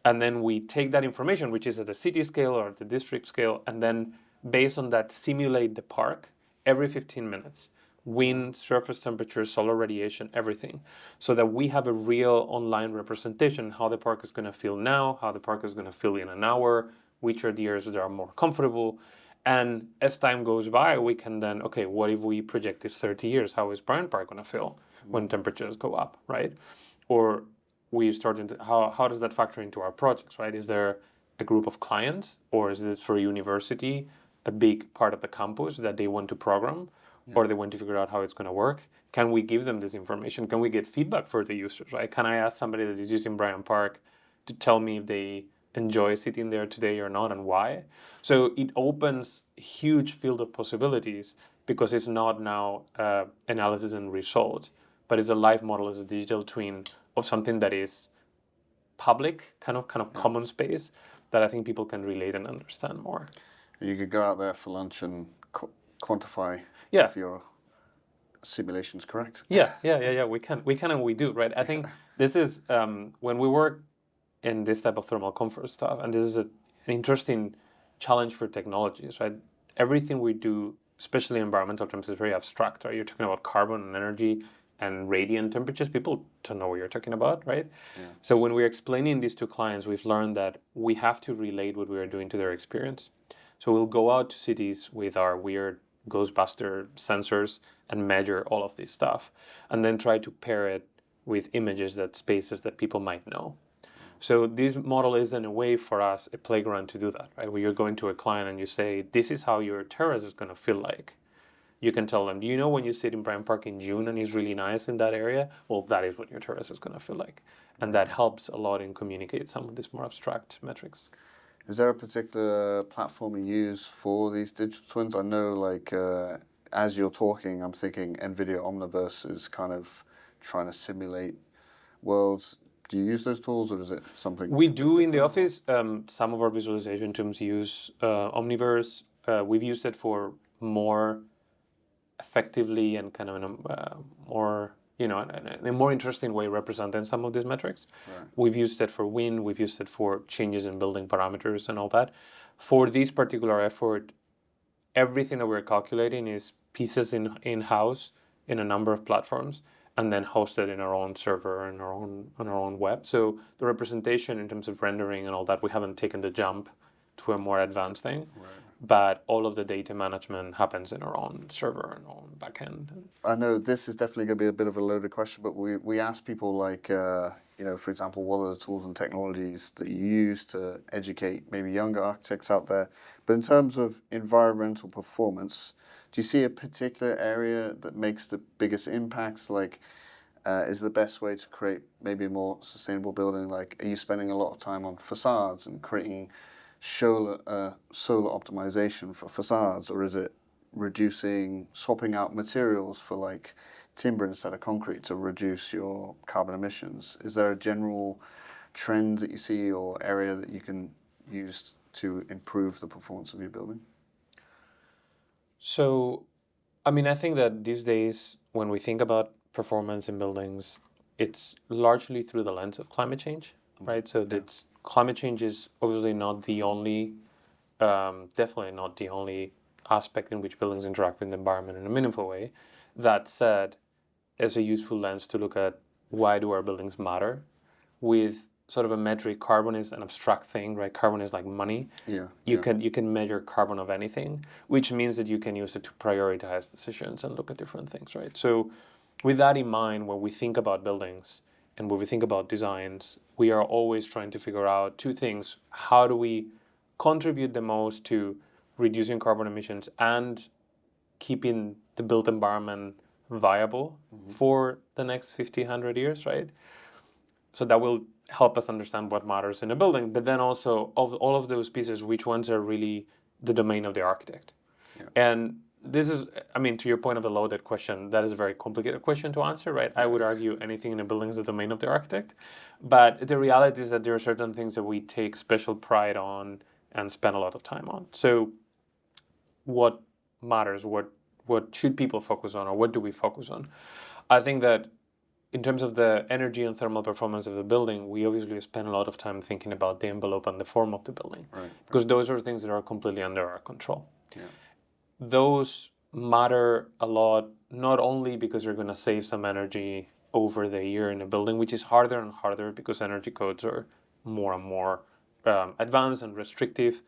And then we take that information, which is at the city scale or the district scale, and then based on that, simulate the park every 15 minutes. Wind, surface temperature, solar radiation, everything. So that we have a real online representation, how the park is going to feel now, how the park is going to feel in an hour, which are the areas that are more comfortable. And as time goes by, we can then, okay, what if we project this 30 years? How is Bryant Park going to feel when temperatures go up, right? Or we start into how does that factor into our projects, right? Is there a group of clients, or is it for a university, a big part of the campus that they want to program, or they want to figure out how it's going to work? Can we give them this information? Can we get feedback for the users, right? Can I ask somebody that is using Bryant Park to tell me if they enjoy sitting there today or not, and why? So it opens a huge field of possibilities because it's not now analysis and result, but it's a live model, it's a digital twin of something that is public, kind of common space that I think people can relate and understand more. You could go out there for lunch and quantify Yeah. if your simulation's correct. Yeah. We can and we do, right? I think this is when we work in this type of thermal comfort stuff, and this is an interesting challenge for technologies, right? Everything we do, especially in environmental terms, is very abstract, right? You're talking about carbon and energy and radiant temperatures. People don't know what you're talking about, right? Yeah. So when we're explaining this to clients, we've learned that we have to relate what we are doing to their experience. So we'll go out to cities with our weird Ghostbuster sensors and measure all of this stuff, and then try to pair it with images spaces that people might know. So this model is, in a way, for us, a playground to do that, right? Where you're going to a client and you say, this is how your terrace is going to feel like. You can tell them, do you know when you sit in Bryant Park in June and it's really nice in that area? Well, that is what your terrace is going to feel like. And that helps a lot in communicate some of these more abstract metrics. Is there a particular platform you use for these digital twins? I know, like, as you're talking, I'm thinking NVIDIA Omniverse is kind of trying to simulate worlds. Do you use those tools, or is it something? We do in the office. Some of our visualization tools use Omniverse. We've used it for more effectively and kind of in a more, in a more interesting way representing some of these metrics. Right. We've used it for wind. We've used it for changes in building parameters and all that. For this particular effort, everything that we're calculating is pieces in-house in a number of platforms, and then hosted in our own server and on our own web. So the representation in terms of rendering and all that, we haven't taken the jump to a more advanced thing. Right. But all of the data management happens in our own server and our own backend. I know this is definitely going to be a bit of a loaded question, but we ask people, like, for example, what are the tools and technologies that you use to educate maybe younger architects out there? But in terms of environmental performance, do you see a particular area that makes the biggest impacts? Like, is the best way to create maybe a more sustainable building? Like, are you spending a lot of time on facades and creating solar optimization for facades, or is it swapping out materials for, like, timber instead of concrete to reduce your carbon emissions? Is there a general trend that you see or area that you can use to improve the performance of your building? So, I think that these days, when we think about performance in buildings, it's largely through the lens of climate change, right? So that's climate change is obviously not the only, definitely not the only aspect in which buildings interact with the environment in a meaningful way. That said, as a useful lens to look at why do our buildings matter, with sort of a metric. Carbon is an abstract thing, right? Carbon is like money. You can measure carbon of anything, which means that you can use it to prioritize decisions and look at different things, right? So with that in mind, when we think about buildings and when we think about designs, we are always trying to figure out two things. How do we contribute the most to reducing carbon emissions and keeping the built environment viable for the next 50, 100 years, right? So that will help us understand what matters in a building, but then also of all of those pieces, which ones are really the domain of the architect. And this is, to your point of the loaded question, that is a very complicated question to answer, right? I would argue anything in a building is the domain of the architect, but the reality is that there are certain things that we take special pride on and spend a lot of time on. So what matters? What should people focus on, or what do we focus on? I think that in terms of the energy and thermal performance of the building, we obviously spend a lot of time thinking about the envelope and the form of the building, because those are things that are completely under our control. Those matter a lot, not only because you're going to save some energy over the year in a building, which is harder and harder because energy codes are more and more advanced and restrictive,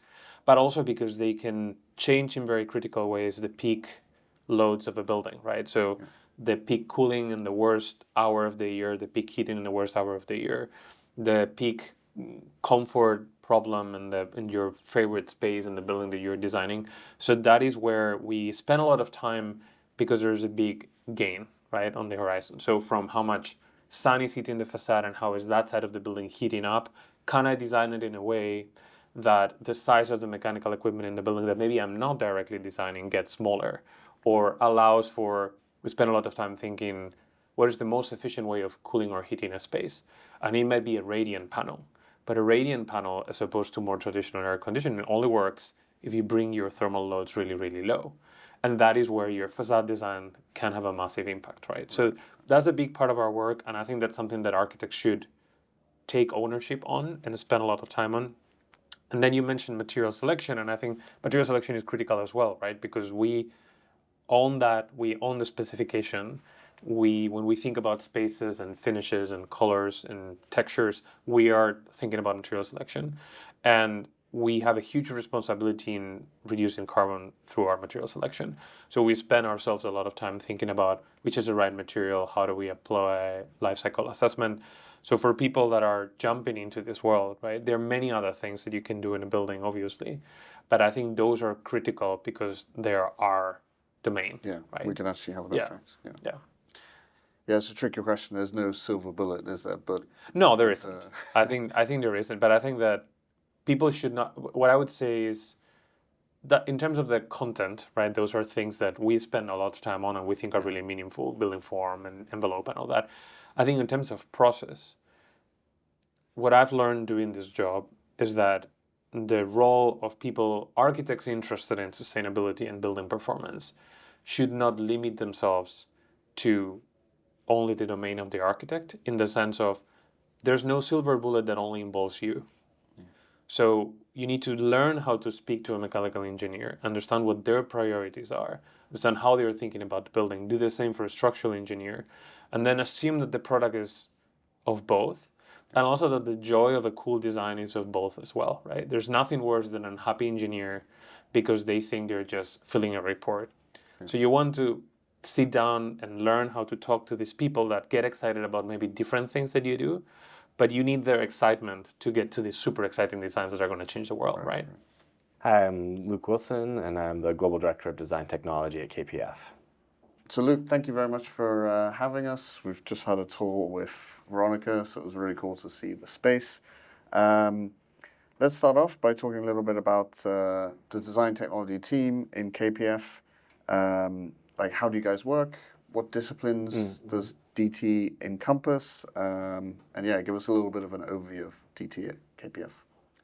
but also because they can change in very critical ways the peak loads of a building, right? So the peak cooling in the worst hour of the year, the peak heating in the worst hour of the year, the peak comfort problem in your favorite space in the building that you're designing. So that is where we spend a lot of time, because there's a big gain, right, on the horizon. So from how much sun is hitting the facade and how is that side of the building heating up, can I design it in a way that the size of the mechanical equipment in the building that maybe I'm not directly designing gets smaller? or allows for, we spend a lot of time thinking, what is the most efficient way of cooling or heating a space? And it might be a radiant panel. But a radiant panel, as opposed to more traditional air conditioning, only works if you bring your thermal loads really, really low. And that is where your facade design can have a massive impact, right? So that's a big part of our work, and I think that's something that architects should take ownership on and spend a lot of time on. And then you mentioned material selection, and I think material selection is critical as well, right? Because we own that, we own the specification. When we think about spaces and finishes and colors and textures, we are thinking about material selection. And we have a huge responsibility in reducing carbon through our material selection. So we spend ourselves a lot of time thinking about which is the right material, how do we apply life cycle assessment. So for people that are jumping into this world, right, there are many other things that you can do in a building, obviously. But I think those are critical because they are our domain. Yeah, right? we can actually have an effect. Yeah. Yeah. Yeah, it's a tricky question. There's no silver bullet, is there? But no, there isn't. I think there isn't. But I think that people should not. What I would say is that in terms of the content, right, those are things that we spend a lot of time on and we think are really meaningful, building form and envelope and all that. I think in terms of process, what I've learned doing this job is that the role of people, architects interested in sustainability and building performance, should not limit themselves to only the domain of the architect, in the sense of there's no silver bullet that only involves you. So you need to learn how to speak to a mechanical engineer, understand what their priorities are, understand how they're thinking about the building, do the same for a structural engineer, and then assume that the product is of both, and also that the joy of a cool design is of both as well, right? There's nothing worse than an unhappy engineer because they think they're just filling a report. So you want to sit down and learn how to talk to these people that get excited about maybe different things that you do, but you need their excitement to get to these super exciting designs that are going to change the world, right? Hi, I'm Luke Wilson, and I'm the Global Director of Design Technology at KPF. So Luke, thank you very much for having us. We've just had a tour with Veronica, so it was really cool to see the space. Let's start off by talking a little bit about the design technology team in KPF. Like, how do you guys work? What disciplines does DT encompass? And yeah, give us a little bit of an overview of DT at KPF.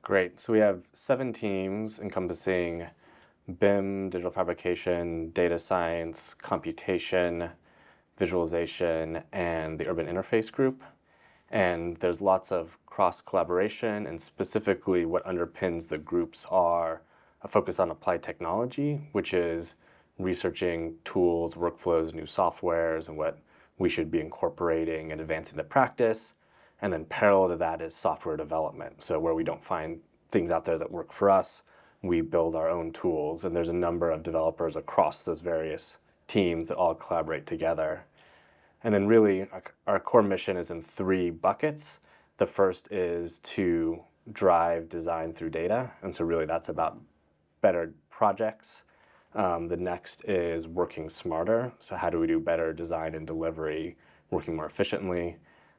Great. So we have 7 teams encompassing BIM, digital fabrication, data science, computation, visualization, and the urban interface group. And there's lots of cross-collaboration, and specifically what underpins the groups are a focus on applied technology, which is researching tools, workflows, new softwares, and what we should be incorporating and advancing the practice. And then parallel to that is software development. So where we don't find things out there that work for us, we build our own tools. And there's a number of developers across those various teams that all collaborate together. And then really our core mission is in 3 buckets. The first is to drive design through data. And so really that's about better projects. The next is working smarter. So how do we do better design and delivery, working more efficiently?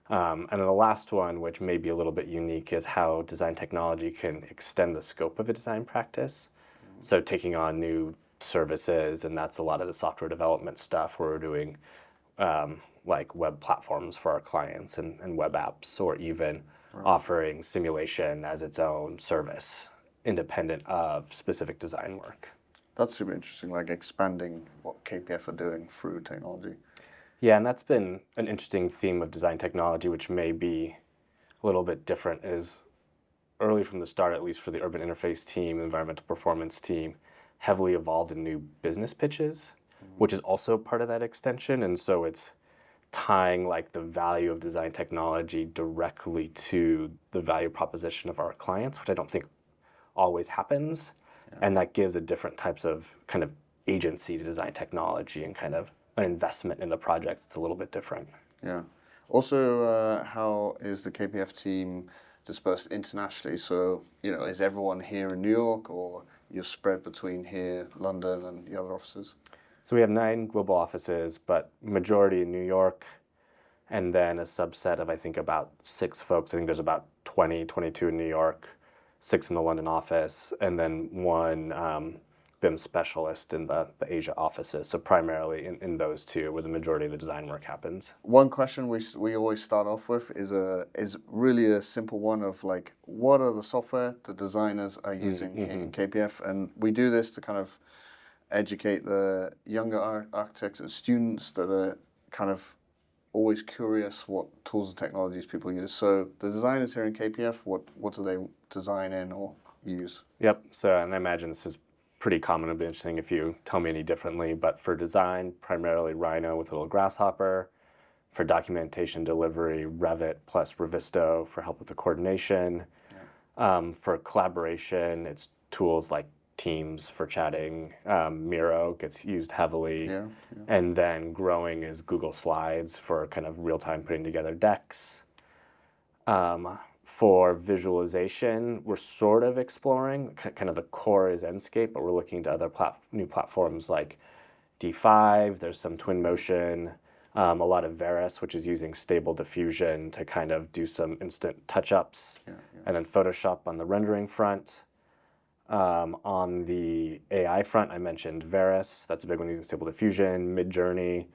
And then the last one, which may be a little bit unique, is how design technology can extend the scope of a design practice. So taking on new services, and that's a lot of the software development stuff where we're doing like web platforms for our clients and web apps, or even offering simulation as its own service, independent of specific design work. That's super interesting, like expanding what KPF are doing through technology. Yeah, and that's been an interesting theme of design technology, which may be a little bit different, is early from the start, at least for the urban interface team, environmental performance team, heavily evolved in new business pitches, which is also part of that extension. And so it's tying like the value of design technology directly to the value proposition of our clients, which I don't think always happens. And that gives a different types of kind of agency to design technology and kind of an investment in the project. It's a little bit different. Yeah. Also, how is the KPF team dispersed internationally? So, you know, is everyone here in New York, or you're spread between here, London, and the other offices? So we have 9 global offices, but majority in New York, and then a subset of, I think, about 6 folks. I think there's about 20, 22 in New York, 6 in the London office, and then 1 BIM specialist in the Asia offices. So primarily in those two, where the majority of the design work happens. One question we always start off with is really a simple one of like, what are the software the designers are using here in KPF? And we do this to kind of educate the younger architects and students that are kind of always curious what tools and technologies people use. So the designers here in KPF, what do they design in or use? Yep. So, and I imagine this is pretty common. It'll be interesting if you tell me any differently. But for design, primarily Rhino with a little Grasshopper. For documentation delivery, Revit plus Revisto for help with the coordination. Yeah. For collaboration, it's tools like Teams for chatting. Miro gets used heavily. Yeah. And then growing is Google Slides for kind of real-time putting together decks. For visualization, we're sort of exploring, kind of the core is Enscape, but we're looking to other new platforms like D5, there's some Twinmotion, a lot of Veris, which is using stable diffusion to kind of do some instant touch-ups, and then Photoshop on the rendering front. On the AI front, I mentioned Veris, that's a big one using stable diffusion, Midjourney,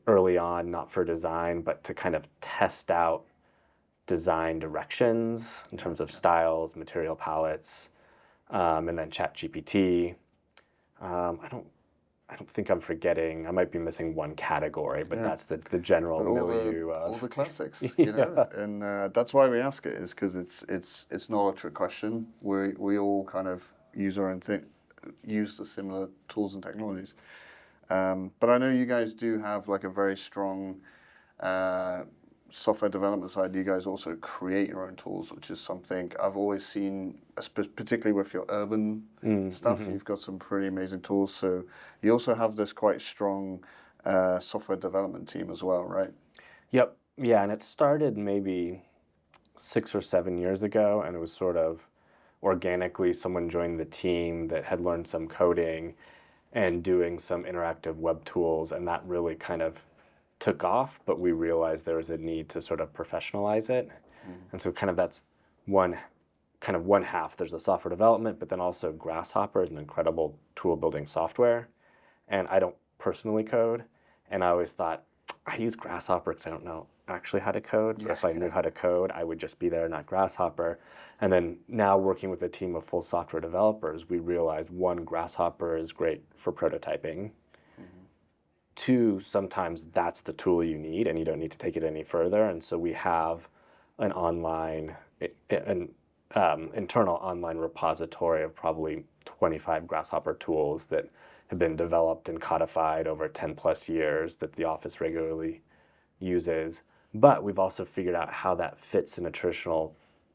early on, not for design, but to kind of test out design directions in terms of styles, material palettes, and then ChatGPT. I don't think I'm forgetting. I might be missing one category, but that's the general milieu of all the classics, you know. And that's why we ask it, is because it's not a trick question. We all kind of use the similar tools and technologies. But I know you guys do have like a very strong software development side. You guys also create your own tools, which is something I've always seen, particularly with your urban stuff. You've got some pretty amazing tools. So you also have this quite strong software development team as well, right? Yep. Yeah, and it started maybe 6 or 7 years ago, and it was sort of organically someone joined the team that had learned some coding and doing some interactive web tools, and that really kind of took off, but we realized there was a need to sort of professionalize it. And so kind of that's one half. There's the software development, but then also Grasshopper is an incredible tool building software. And I don't personally code, and I always thought, I use Grasshopper because I don't know actually how to code, but if I knew how to code, I would just be there, not Grasshopper. And then now working with a team of full software developers, we realized one, Grasshopper is great for prototyping. Two, sometimes that's the tool you need and you don't need to take it any further. And so we have an internal online repository of probably 25 Grasshopper tools that have been developed and codified over 10 plus years that the office regularly uses. But we've also figured out how that fits in a traditional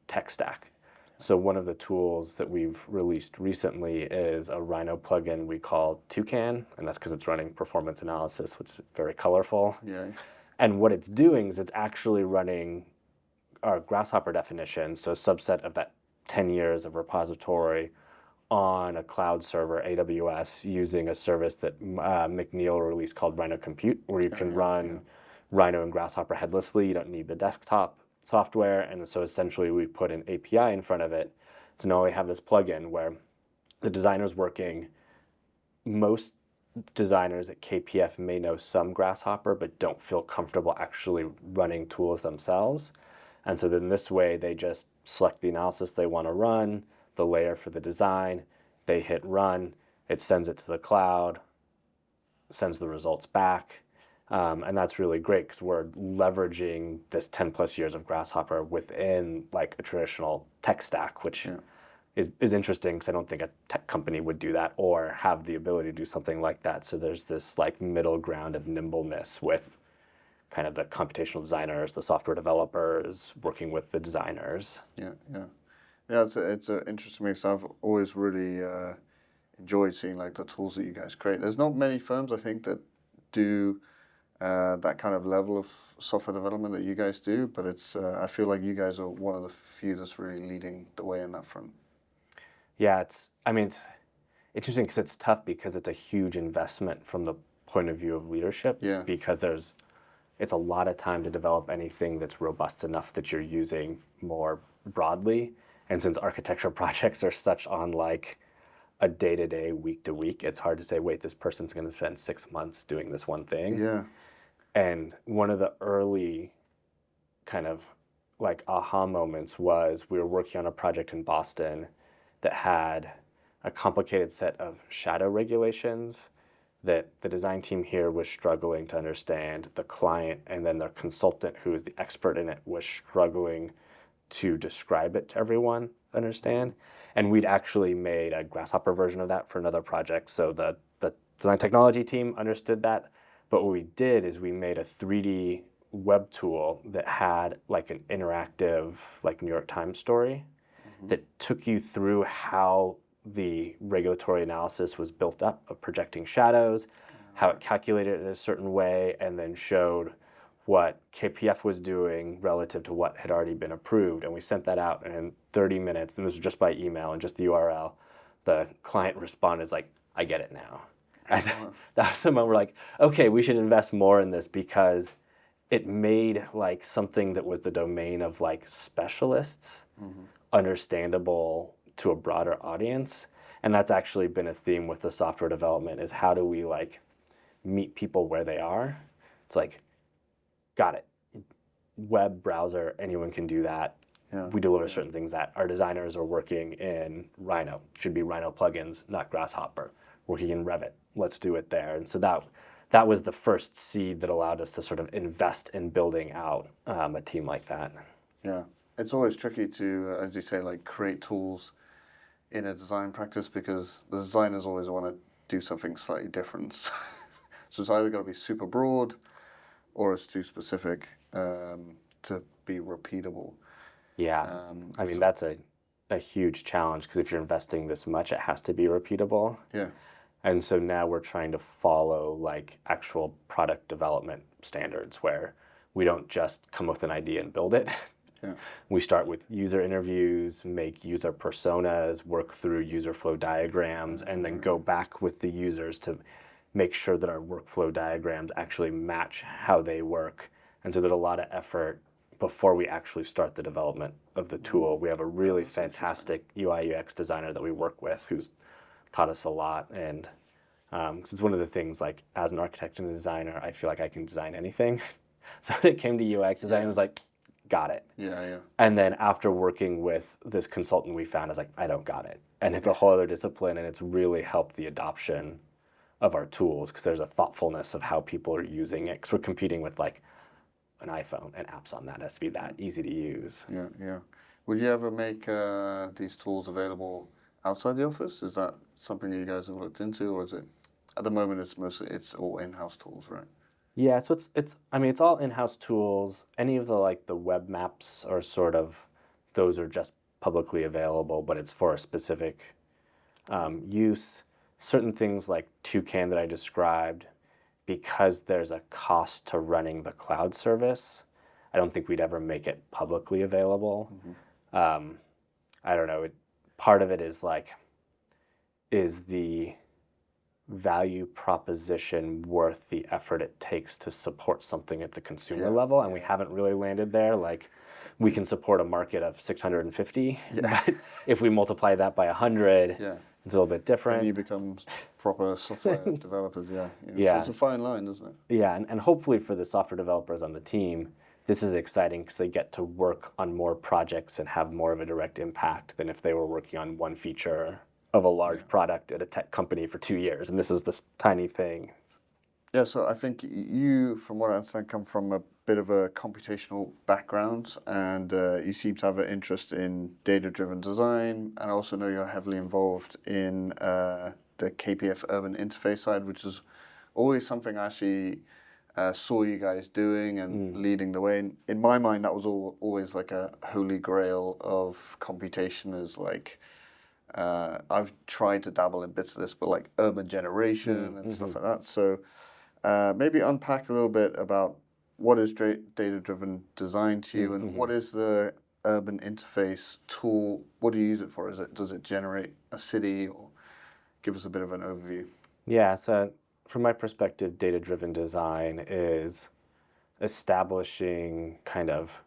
tech stack. So one of the tools that we've released recently is a Rhino plugin we call Toucan, and that's because it's running performance analysis, which is very colorful. Yeah. And what it's doing is it's actually running our Grasshopper definition, so a subset of that 10 years of repository on a cloud server, AWS, using a service that McNeil released called Rhino Compute, where you can run Rhino and Grasshopper headlessly. You don't need the desktop software, and so essentially we put an API in front of it. So now we have this plugin where the designer's working. Most designers at KPF may know some Grasshopper, but don't feel comfortable actually running tools themselves. And so then this way they just select the analysis they want to run, the layer for the design, they hit run, it sends it to the cloud, sends the results back. And that's really great because we're leveraging this 10 plus years of Grasshopper within like a traditional tech stack, which is interesting because I don't think a tech company would do that or have the ability to do something like that. So there's this like middle ground of nimbleness with kind of the computational designers, the software developers, working with the designers. Yeah, it's an interesting mix. I've always really enjoyed seeing like the tools that you guys create. There's not many firms, I think, that do that kind of level of software development that you guys do, but it's I feel like you guys are one of the few that's really leading the way in that front. Yeah, it's interesting because it's tough because it's a huge investment from the point of view of leadership. Yeah. Because it's a lot of time to develop anything that's robust enough that you're using more broadly. And since architecture projects are such on like a day-to-day, week-to-week. It's hard to say, wait, this person's going to spend 6 months doing this one thing. Yeah. And one of the early kind of like aha moments was we were working on a project in Boston that had a complicated set of shadow regulations that the design team here was struggling to understand. The client and then their consultant, who is the expert in it, was struggling to describe it to everyone to understand. And we'd actually made a Grasshopper version of that for another project. So the design technology team understood that. But what we did is we made a 3D web tool that had like an interactive, like New York Times story that took you through how the regulatory analysis was built up of projecting shadows, how it calculated it in a certain way, and then showed what KPF was doing relative to what had already been approved. And we sent that out, and in 30 minutes, and this was just by email and just the URL, the client responded like, I get it now. And that was the moment we're like, okay, we should invest more in this because it made like something that was the domain of like specialists understandable to a broader audience. And that's actually been a theme with the software development, is how do we like meet people where they are? It's like, got it. Web browser, anyone can do that. Yeah. We deliver certain things that our designers are working in Rhino. Should be Rhino plugins, not Grasshopper. Working in Revit, let's do it there. And so that was the first seed that allowed us to sort of invest in building out a team like that. Yeah. It's always tricky to, as you say, like create tools in a design practice because the designers always want to do something slightly different. So it's either got to be super broad or it's too specific to be repeatable. Yeah, I mean, that's a huge challenge because if you're investing this much, it has to be repeatable. Yeah. And so now we're trying to follow like actual product development standards where we don't just come with an idea and build it. Yeah. We start with user interviews, make user personas, work through user flow diagrams, and then go back with the users to make sure that our workflow diagrams actually match how they work. And so there's a lot of effort before we actually start the development of the tool. We have a really fantastic UI UX designer that we work with who's taught us a lot. And it's one of the things, like as an architect and a designer, I feel like I can design anything. So when it came to UX design, I was like, got it. Yeah. And then after working with this consultant we found, I was like, I don't got it. And it's a whole other discipline, and it's really helped the adoption of our tools because there's a thoughtfulness of how people are using it. Because we're competing with like an iPhone and apps on that. It has to be that easy to use. Yeah. Would you ever make these tools available outside the office? Is that something you guys have looked into, or is it at the moment it's all in-house tools, right? Yeah, so it's all in-house tools. Any of the like the web maps are sort of, those are just publicly available, but it's for a specific use. Certain things like Toucan that I described, because there's a cost to running the cloud service, I don't think we'd ever make it publicly available. I don't know. Part of it is like, is the value proposition worth the effort it takes to support something at the consumer level? And we haven't really landed there. Like, we can support a market of 650, but if we multiply that by 100, it's a little bit different. Then you become proper software developers, Yeah. So it's a fine line, isn't it? Yeah, and hopefully for the software developers on the team, this is exciting because they get to work on more projects and have more of a direct impact than if they were working on one feature of a large product at a tech company for 2 years, and this is this tiny thing. Yeah, so I think you, from what I understand, come from a bit of a computational background, and you seem to have an interest in data-driven design, and I also know you're heavily involved in the KPF urban interface side, which is always something I actually saw you guys doing and leading the way. In my mind, that was always like a holy grail of computation, is like, I've tried to dabble in bits of this, but like urban generation and stuff like that. So maybe unpack a little bit about what is data-driven design to you, and what is the urban interface tool? What do you use it for? Does it generate a city, or give us a bit of an overview? Yeah, so from my perspective, data-driven design is establishing kind of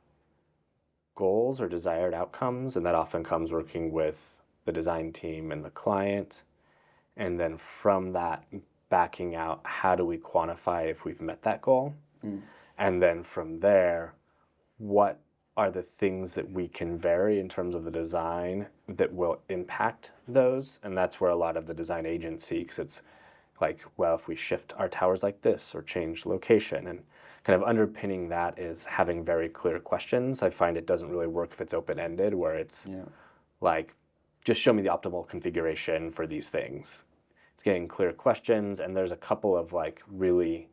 goals or desired outcomes, and that often comes working with the design team and the client. and then from that, backing out how do we quantify if we've met that goal, and then from there, what are the things that we can vary in terms of the design that will impact those, and that's where a lot of the design agency, because it's like, well, if we shift our towers like this or change location, and kind of underpinning that is having very clear questions. I find it doesn't really work if it's open-ended, where it's like, just show me the optimal configuration for these things. It's getting clear questions, and there's a couple of like really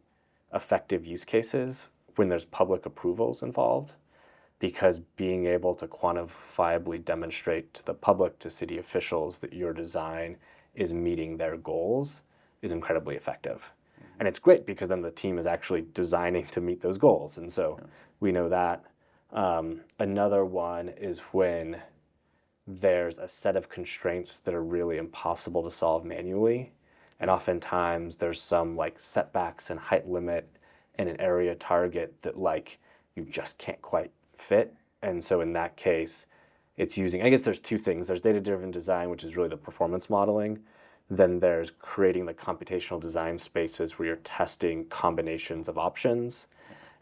effective use cases when there's public approvals involved, because being able to quantifiably demonstrate to the public, to city officials, that your design is meeting their goals is incredibly effective. And it's great because then the team is actually designing to meet those goals. And so we know that. Another one is when there's a set of constraints that are really impossible to solve manually. And oftentimes there's some like setbacks and height limit and an area target that like you just can't quite fit. And so in that case, it's using, I guess there's two things. There's data-driven design, which is really the performance modeling. Then there's creating the computational design spaces where you're testing combinations of options.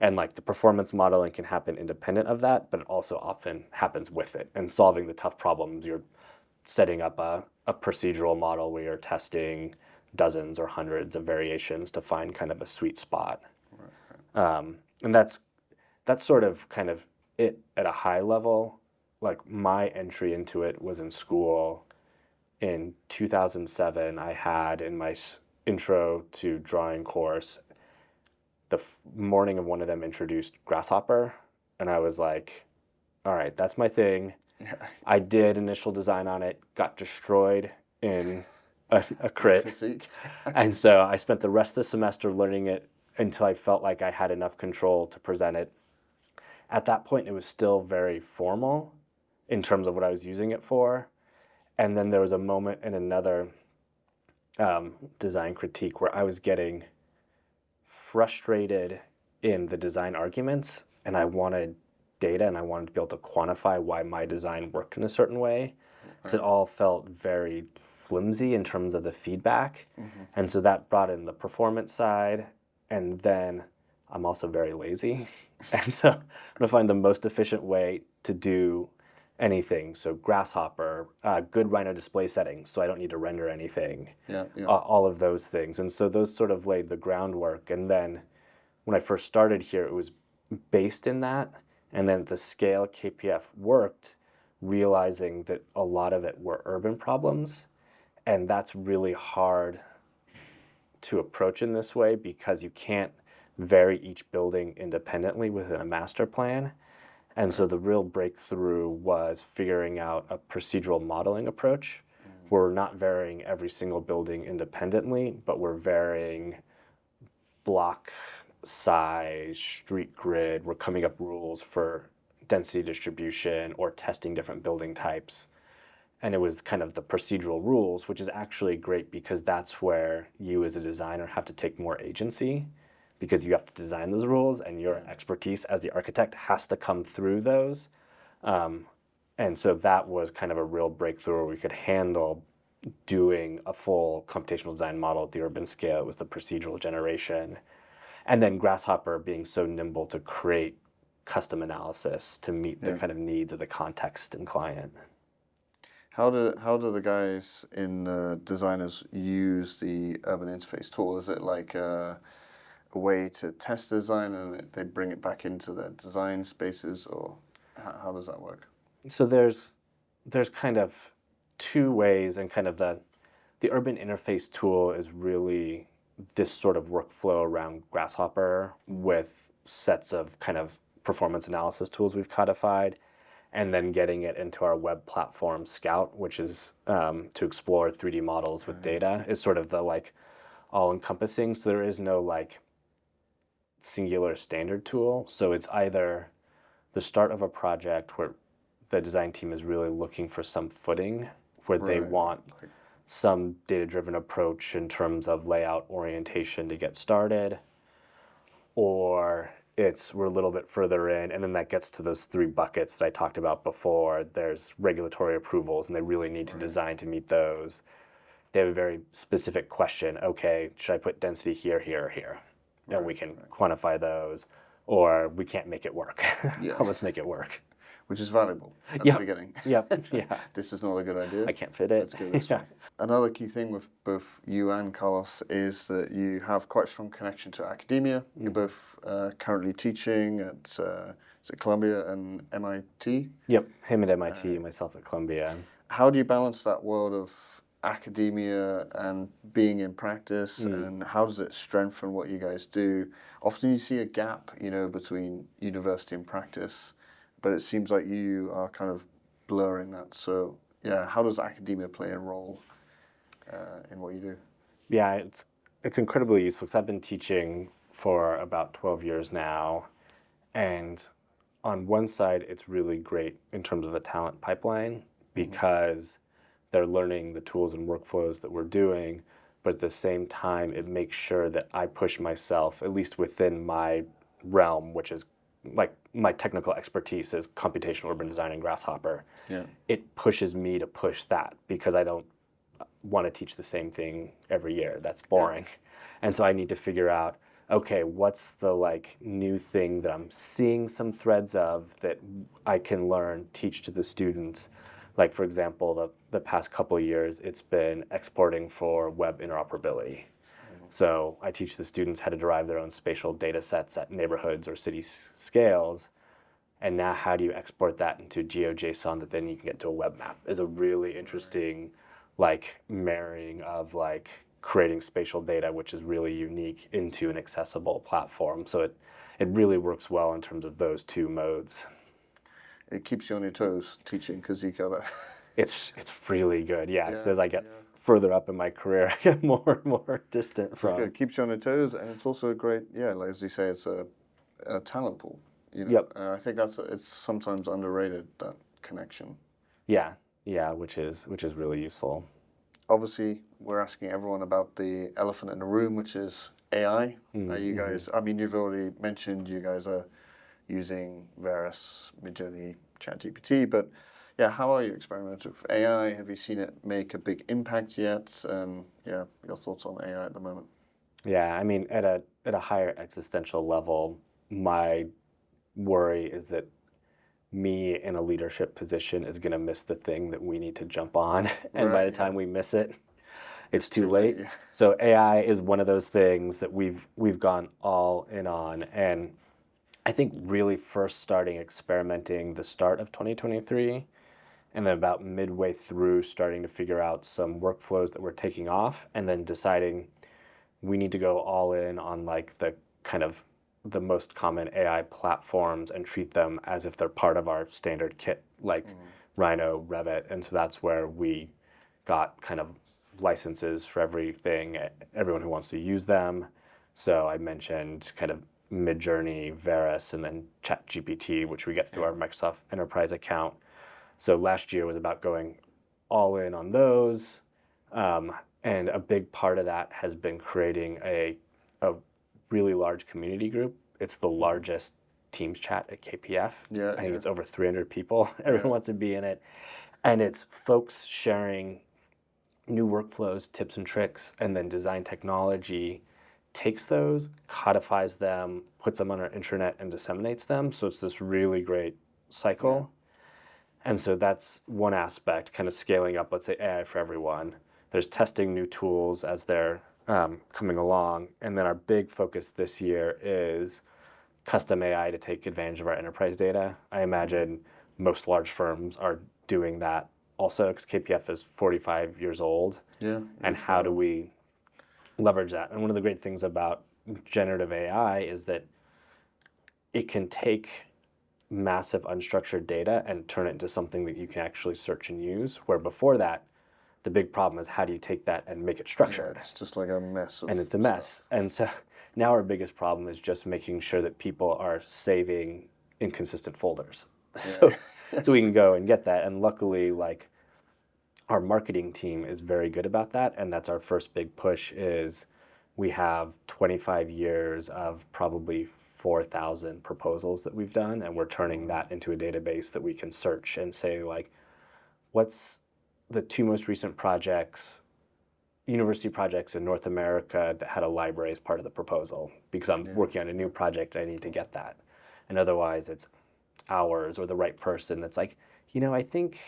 And like the performance modeling can happen independent of that, but it also often happens with it. And solving the tough problems, you're setting up a procedural model where you're testing dozens or hundreds of variations to find kind of a sweet spot. And that's sort of kind of it at a high level. Like my entry into it was in school. In 2007, I had in my intro to drawing course, the morning of one of them introduced Grasshopper, and I was like, all right, that's my thing. I did initial design on it, got destroyed in a crit. And so I spent the rest of the semester learning it until I felt like I had enough control to present it. At that point, it was still very formal in terms of what I was using it for. And then there was a moment in another design critique where I was getting frustrated in the design arguments, and I wanted data, and I wanted to be able to quantify why my design worked in a certain way, because it all felt very flimsy in terms of the feedback. And so that brought in the performance side, and then I'm also very lazy. And so I'm gonna find the most efficient way to do anything. So Grasshopper, good Rhino display settings, so I don't need to render anything. All of those things. And so those sort of laid the groundwork. And then when I first started here, it was based in that. And then at the scale KPF worked, realizing that a lot of it were urban problems. And that's really hard to approach in this way because you can't vary each building independently within a master plan. And so the real breakthrough was figuring out a procedural modeling approach where we're not varying every single building independently, but we're varying block size, street grid. We're coming up rules for density distribution or testing different building types. And it was kind of the procedural rules, which is actually great because that's where you as a designer have to take more agency, because you have to design those rules and your expertise as the architect has to come through those. And so that was kind of a real breakthrough where we could handle doing a full computational design model at the urban scale. It was the procedural generation. And then Grasshopper being so nimble to create custom analysis to meet the kind of needs of the context and client. How do the guys in the designers use the urban interface tool? Is it like a way to test design and they bring it back into their design spaces, or how does that work? So there's kind of two ways, and kind of the urban interface tool is really this sort of workflow around Grasshopper with sets of kind of performance analysis tools we've codified, and then getting it into our web platform Scout, which is to explore 3D models with data, is sort of the like all-encompassing. So there is no like singular standard tool. So it's either the start of a project where the design team is really looking for some footing, where they want some data-driven approach in terms of layout orientation to get started, or we're a little bit further in, and then that gets to those three buckets that I talked about before. There's regulatory approvals, and they really need to design to meet those. they have a very specific question. Okay, should I put density here, here, or here? And we can quantify those, or we can't make it work. Yeah. Let's make it work. Which is valuable at the beginning. Yep. Yeah. This is not a good idea. I can't fit it. Let's go this way. Another key thing with both you and Carlos is that you have quite a strong connection to academia. You're both currently teaching at is it Columbia and MIT? Yep. Him at MIT, myself at Columbia. How do you balance that world of academia and being in practice, and how does it strengthen what you guys do? Often you see a gap, between university and practice, but it seems like you are kind of blurring that. So yeah, how does academia play a role in what you do? Yeah, it's incredibly useful because I've been teaching for about 12 years now, and on one side, it's really great in terms of the talent pipeline because they're learning the tools and workflows that we're doing, but at the same time, it makes sure that I push myself, at least within my realm, which is like my technical expertise is computational urban design and Grasshopper. Yeah. It pushes me to push that because I don't want to teach the same thing every year. That's boring. And so I need to figure out, okay, what's the new thing that I'm seeing some threads of that I can learn, teach to the students. Like, for example, the past couple of years, it's been exporting for web interoperability. So I teach the students how to derive their own spatial data sets at neighborhoods or city scales. And now how do you export that into GeoJSON that then you can get to a web map is a really interesting marrying of creating spatial data, which is really unique, into an accessible platform. So it really works well in terms of those two modes. It keeps you on your toes teaching because you gotta. It's really good. Yeah, as I get further up in my career, I get more and more distant from. It keeps you on your toes, and it's also a great, as you say, it's a talent pool. Yep. I think it's sometimes underrated, that connection. Yeah, which is really useful. Obviously, we're asking everyone about the elephant in the room, which is AI. You guys, you've already mentioned you guys are using various Midjourney, ChatGPT, but how are you experimenting with AI? Have you seen it make a big impact yet? And your thoughts on AI at the moment? Yeah, at a higher existential level, my worry is that me in a leadership position is going to miss the thing that we need to jump on, and by the time we miss it, it's too late. Yeah. So AI is one of those things that we've gone all in on, and I think really first starting experimenting the start of 2023, and then about midway through starting to figure out some workflows that were taking off, and then deciding we need to go all in on the kind of the most common AI platforms and treat them as if they're part of our standard kit, Rhino, Revit. And so that's where we got kind of licenses for everything, everyone who wants to use them. So I mentioned kind of Midjourney, Veris, and then ChatGPT, which we get through our Microsoft Enterprise account. So last year was about going all in on those. And a big part of that has been creating a really large community group. It's the largest Teams chat at KPF. I think it's over 300 people. Everyone wants to be in it. And it's folks sharing new workflows, tips and tricks, and then design technology takes those, codifies them, puts them on our intranet, and disseminates them. So it's this really great cycle. And so that's one aspect, kind of scaling up, let's say, AI for everyone. There's testing new tools as they're coming along. And then our big focus this year is custom AI to take advantage of our enterprise data. I imagine most large firms are doing that also, because KPF is 45 years old. And how do we leverage that? And one of the great things about generative AI is that it can take massive unstructured data and turn it into something that you can actually search and use, where before that, the big problem is how do you take that and make it structured? It's just like a mess. And it's a mess. And so now our biggest problem is just making sure that people are saving inconsistent folders. So we can go and get that. And luckily, our marketing team is very good about that. And that's our first big push is we have 25 years of probably 4,000 proposals that we've done. And we're turning that into a database that we can search and say, what's the two most recent projects university projects in North America that had a library as part of the proposal because I'm working on a new project, I need to get that. And otherwise it's ours or the right person that's like, I think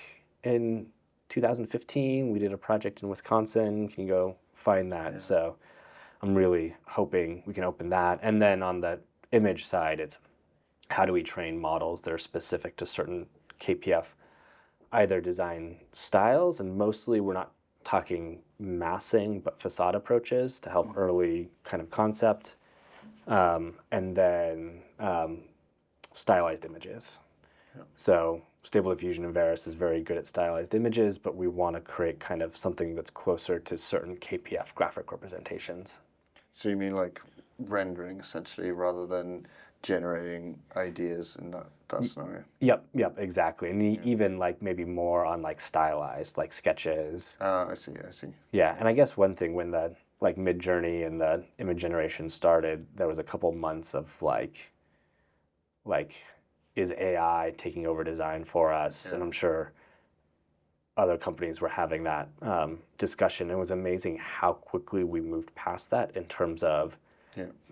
in 2015 we did a project in Wisconsin, can you go find that? Yeah. So I'm really hoping we can open that. And then on the image side, it's how do we train models that are specific to certain KPF, either design styles, and mostly we're not talking massing, but facade approaches to help early kind of concept, and then stylized images. Yeah. So Stable Diffusion and Veris is very good at stylized images, but we want to create kind of something that's closer to certain KPF graphic representations. So you mean like rendering essentially rather than generating ideas in that scenario? Yep, exactly. And even like maybe more on like stylized, like sketches. I see. Yeah, and I guess one thing when the like Midjourney and the image generation started, there was a couple months of like is AI taking over design for us? Yeah. And I'm sure other companies were having that discussion. It was amazing how quickly we moved past that in terms of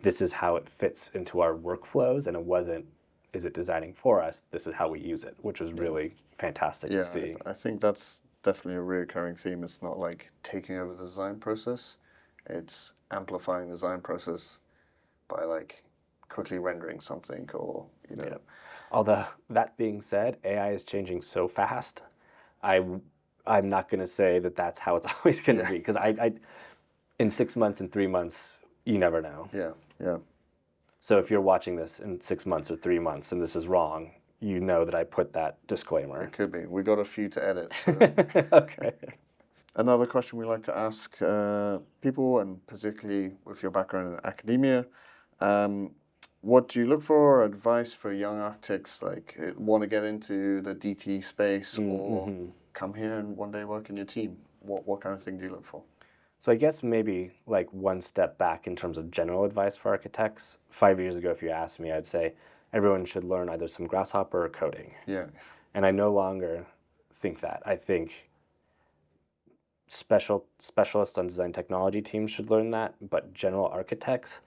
this is how it fits into our workflows, and it wasn't, is it designing for us? This is how we use it, which was really fantastic to see. I think that's definitely a recurring theme. It's not like taking over the design process. It's amplifying the design process by like quickly rendering something or, Although that being said, AI is changing so fast. I'm not going to say that that's how it's always going to be, because I in 6 months and 3 months, you never know. Yeah. So if you're watching this in 6 months or 3 months and this is wrong, you know that I put that disclaimer. It could be. We got a few to edit. So. Okay. Another question we like to ask people, and particularly with your background in academia, what do you look for? Advice for young architects like want to get into the DT space or come here and one day work in your team? What kind of thing do you look for? So I guess maybe like one step back in terms of general advice for architects. 5 years ago, if you asked me, I'd say everyone should learn either some Grasshopper or coding. Yeah. And I no longer think that. I think specialists on design technology teams should learn that, but general architects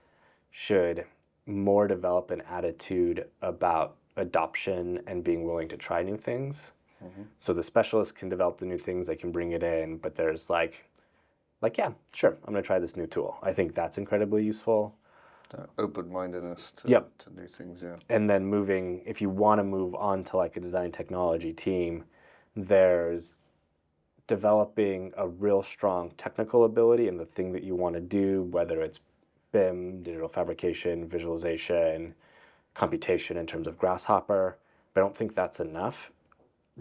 should more develop an attitude about adoption and being willing to try new things. So the specialists can develop the new things, they can bring it in, but there's like, yeah, sure, I'm going to try this new tool. I think that's incredibly useful. Open-mindedness to new things, yeah. And then moving, if you want to move on to like a design technology team, there's developing a real strong technical ability in the thing that you want to do, whether it's BIM, digital fabrication, visualization, computation in terms of Grasshopper. But I don't think that's enough.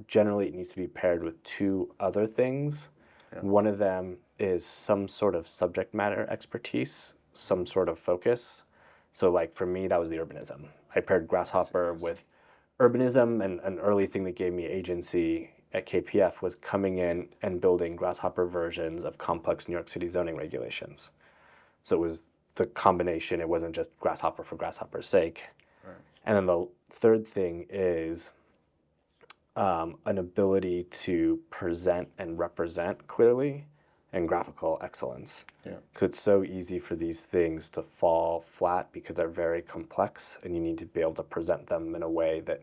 Generally, it needs to be paired with two other things. Yeah. One of them is some sort of subject matter expertise, some sort of focus. So like for me, that was the urbanism. I paired Grasshopper with urbanism, and an early thing that gave me agency at KPF was coming in and building Grasshopper versions of complex New York City zoning regulations. So it was the combination, it wasn't just Grasshopper for Grasshopper's sake. Right. And then the third thing is an ability to present and represent clearly and graphical excellence. Because it's so easy for these things to fall flat because they're very complex, and you need to be able to present them in a way that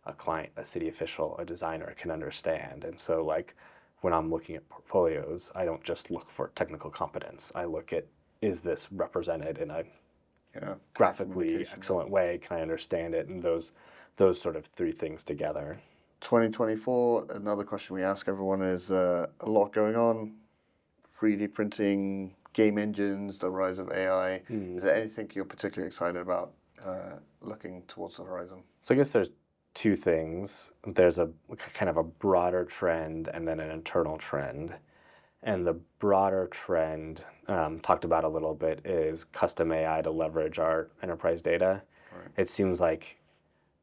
a client, a city official, a designer can understand. And so like when I'm looking at portfolios, I don't just look for technical competence. I look at, is this represented in a graphically excellent way? Can I understand it? And those sort of three things together. 2024, another question we ask everyone is a lot going on. 3D printing, game engines, the rise of AI. Is there anything you're particularly excited about looking towards the horizon? So I guess there's two things. There's a kind of a broader trend and then an internal trend. And the broader trend, talked about a little bit, is custom AI to leverage our enterprise data. Right. It seems like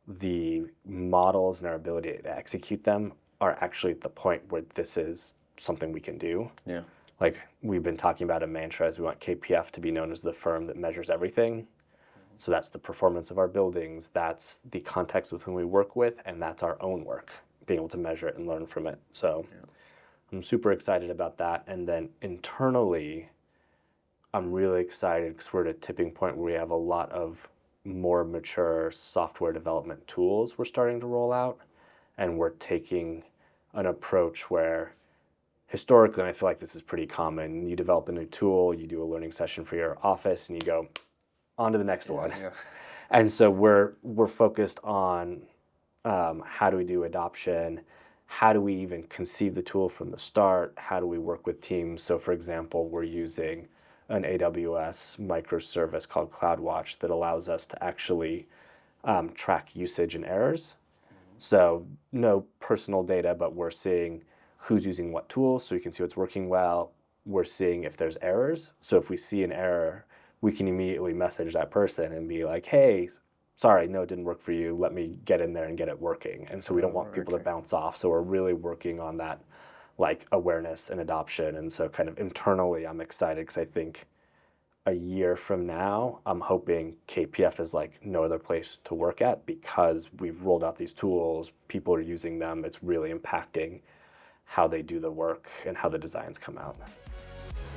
the models and our ability to execute them are actually at the point where this is something we can do. Yeah. Like we've been talking about a mantra is we want KPF to be known as the firm that measures everything. So that's the performance of our buildings, that's the context with whom we work with, and that's our own work, being able to measure it and learn from it. So I'm super excited about that. And then internally, I'm really excited because we're at a tipping point where we have a lot of more mature software development tools we're starting to roll out. And we're taking an approach where historically, and I feel like this is pretty common, you develop a new tool, you do a learning session for your office, and you go on to the next one. Yeah. And so we're focused on how do we do adoption, how do we even conceive the tool from the start, how do we work with teams. So for example, we're using an AWS microservice called CloudWatch that allows us to actually track usage and errors. So no personal data, but we're seeing who's using what tools, so we can see what's working well. We're seeing if there's errors. So if we see an error, we can immediately message that person and be like, hey, sorry, no, it didn't work for you. Let me get in there and get it working. And so we don't want people to bounce off. So we're really working on that like awareness and adoption. And so kind of internally, I'm excited because I think a year from now, I'm hoping KPF is like no other place to work at because we've rolled out these tools, people are using them, it's really impacting how they do the work and how the designs come out.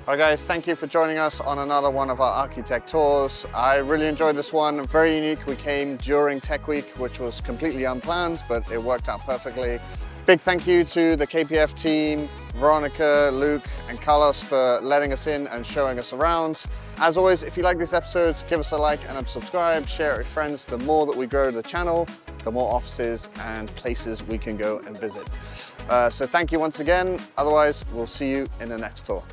Hi guys, thank you for joining us on another one of our ArchiTech tours. I really enjoyed this one, very unique. We came during Tech Week, which was completely unplanned, but it worked out perfectly. Big thank you to the KPF team, Veronica, Luke, and Carlos for letting us in and showing us around. As always, if you like these episodes, give us a like and subscribe, share it with friends. The more that we grow the channel, the more offices and places we can go and visit. So thank you once again. Otherwise, we'll see you in the next tour.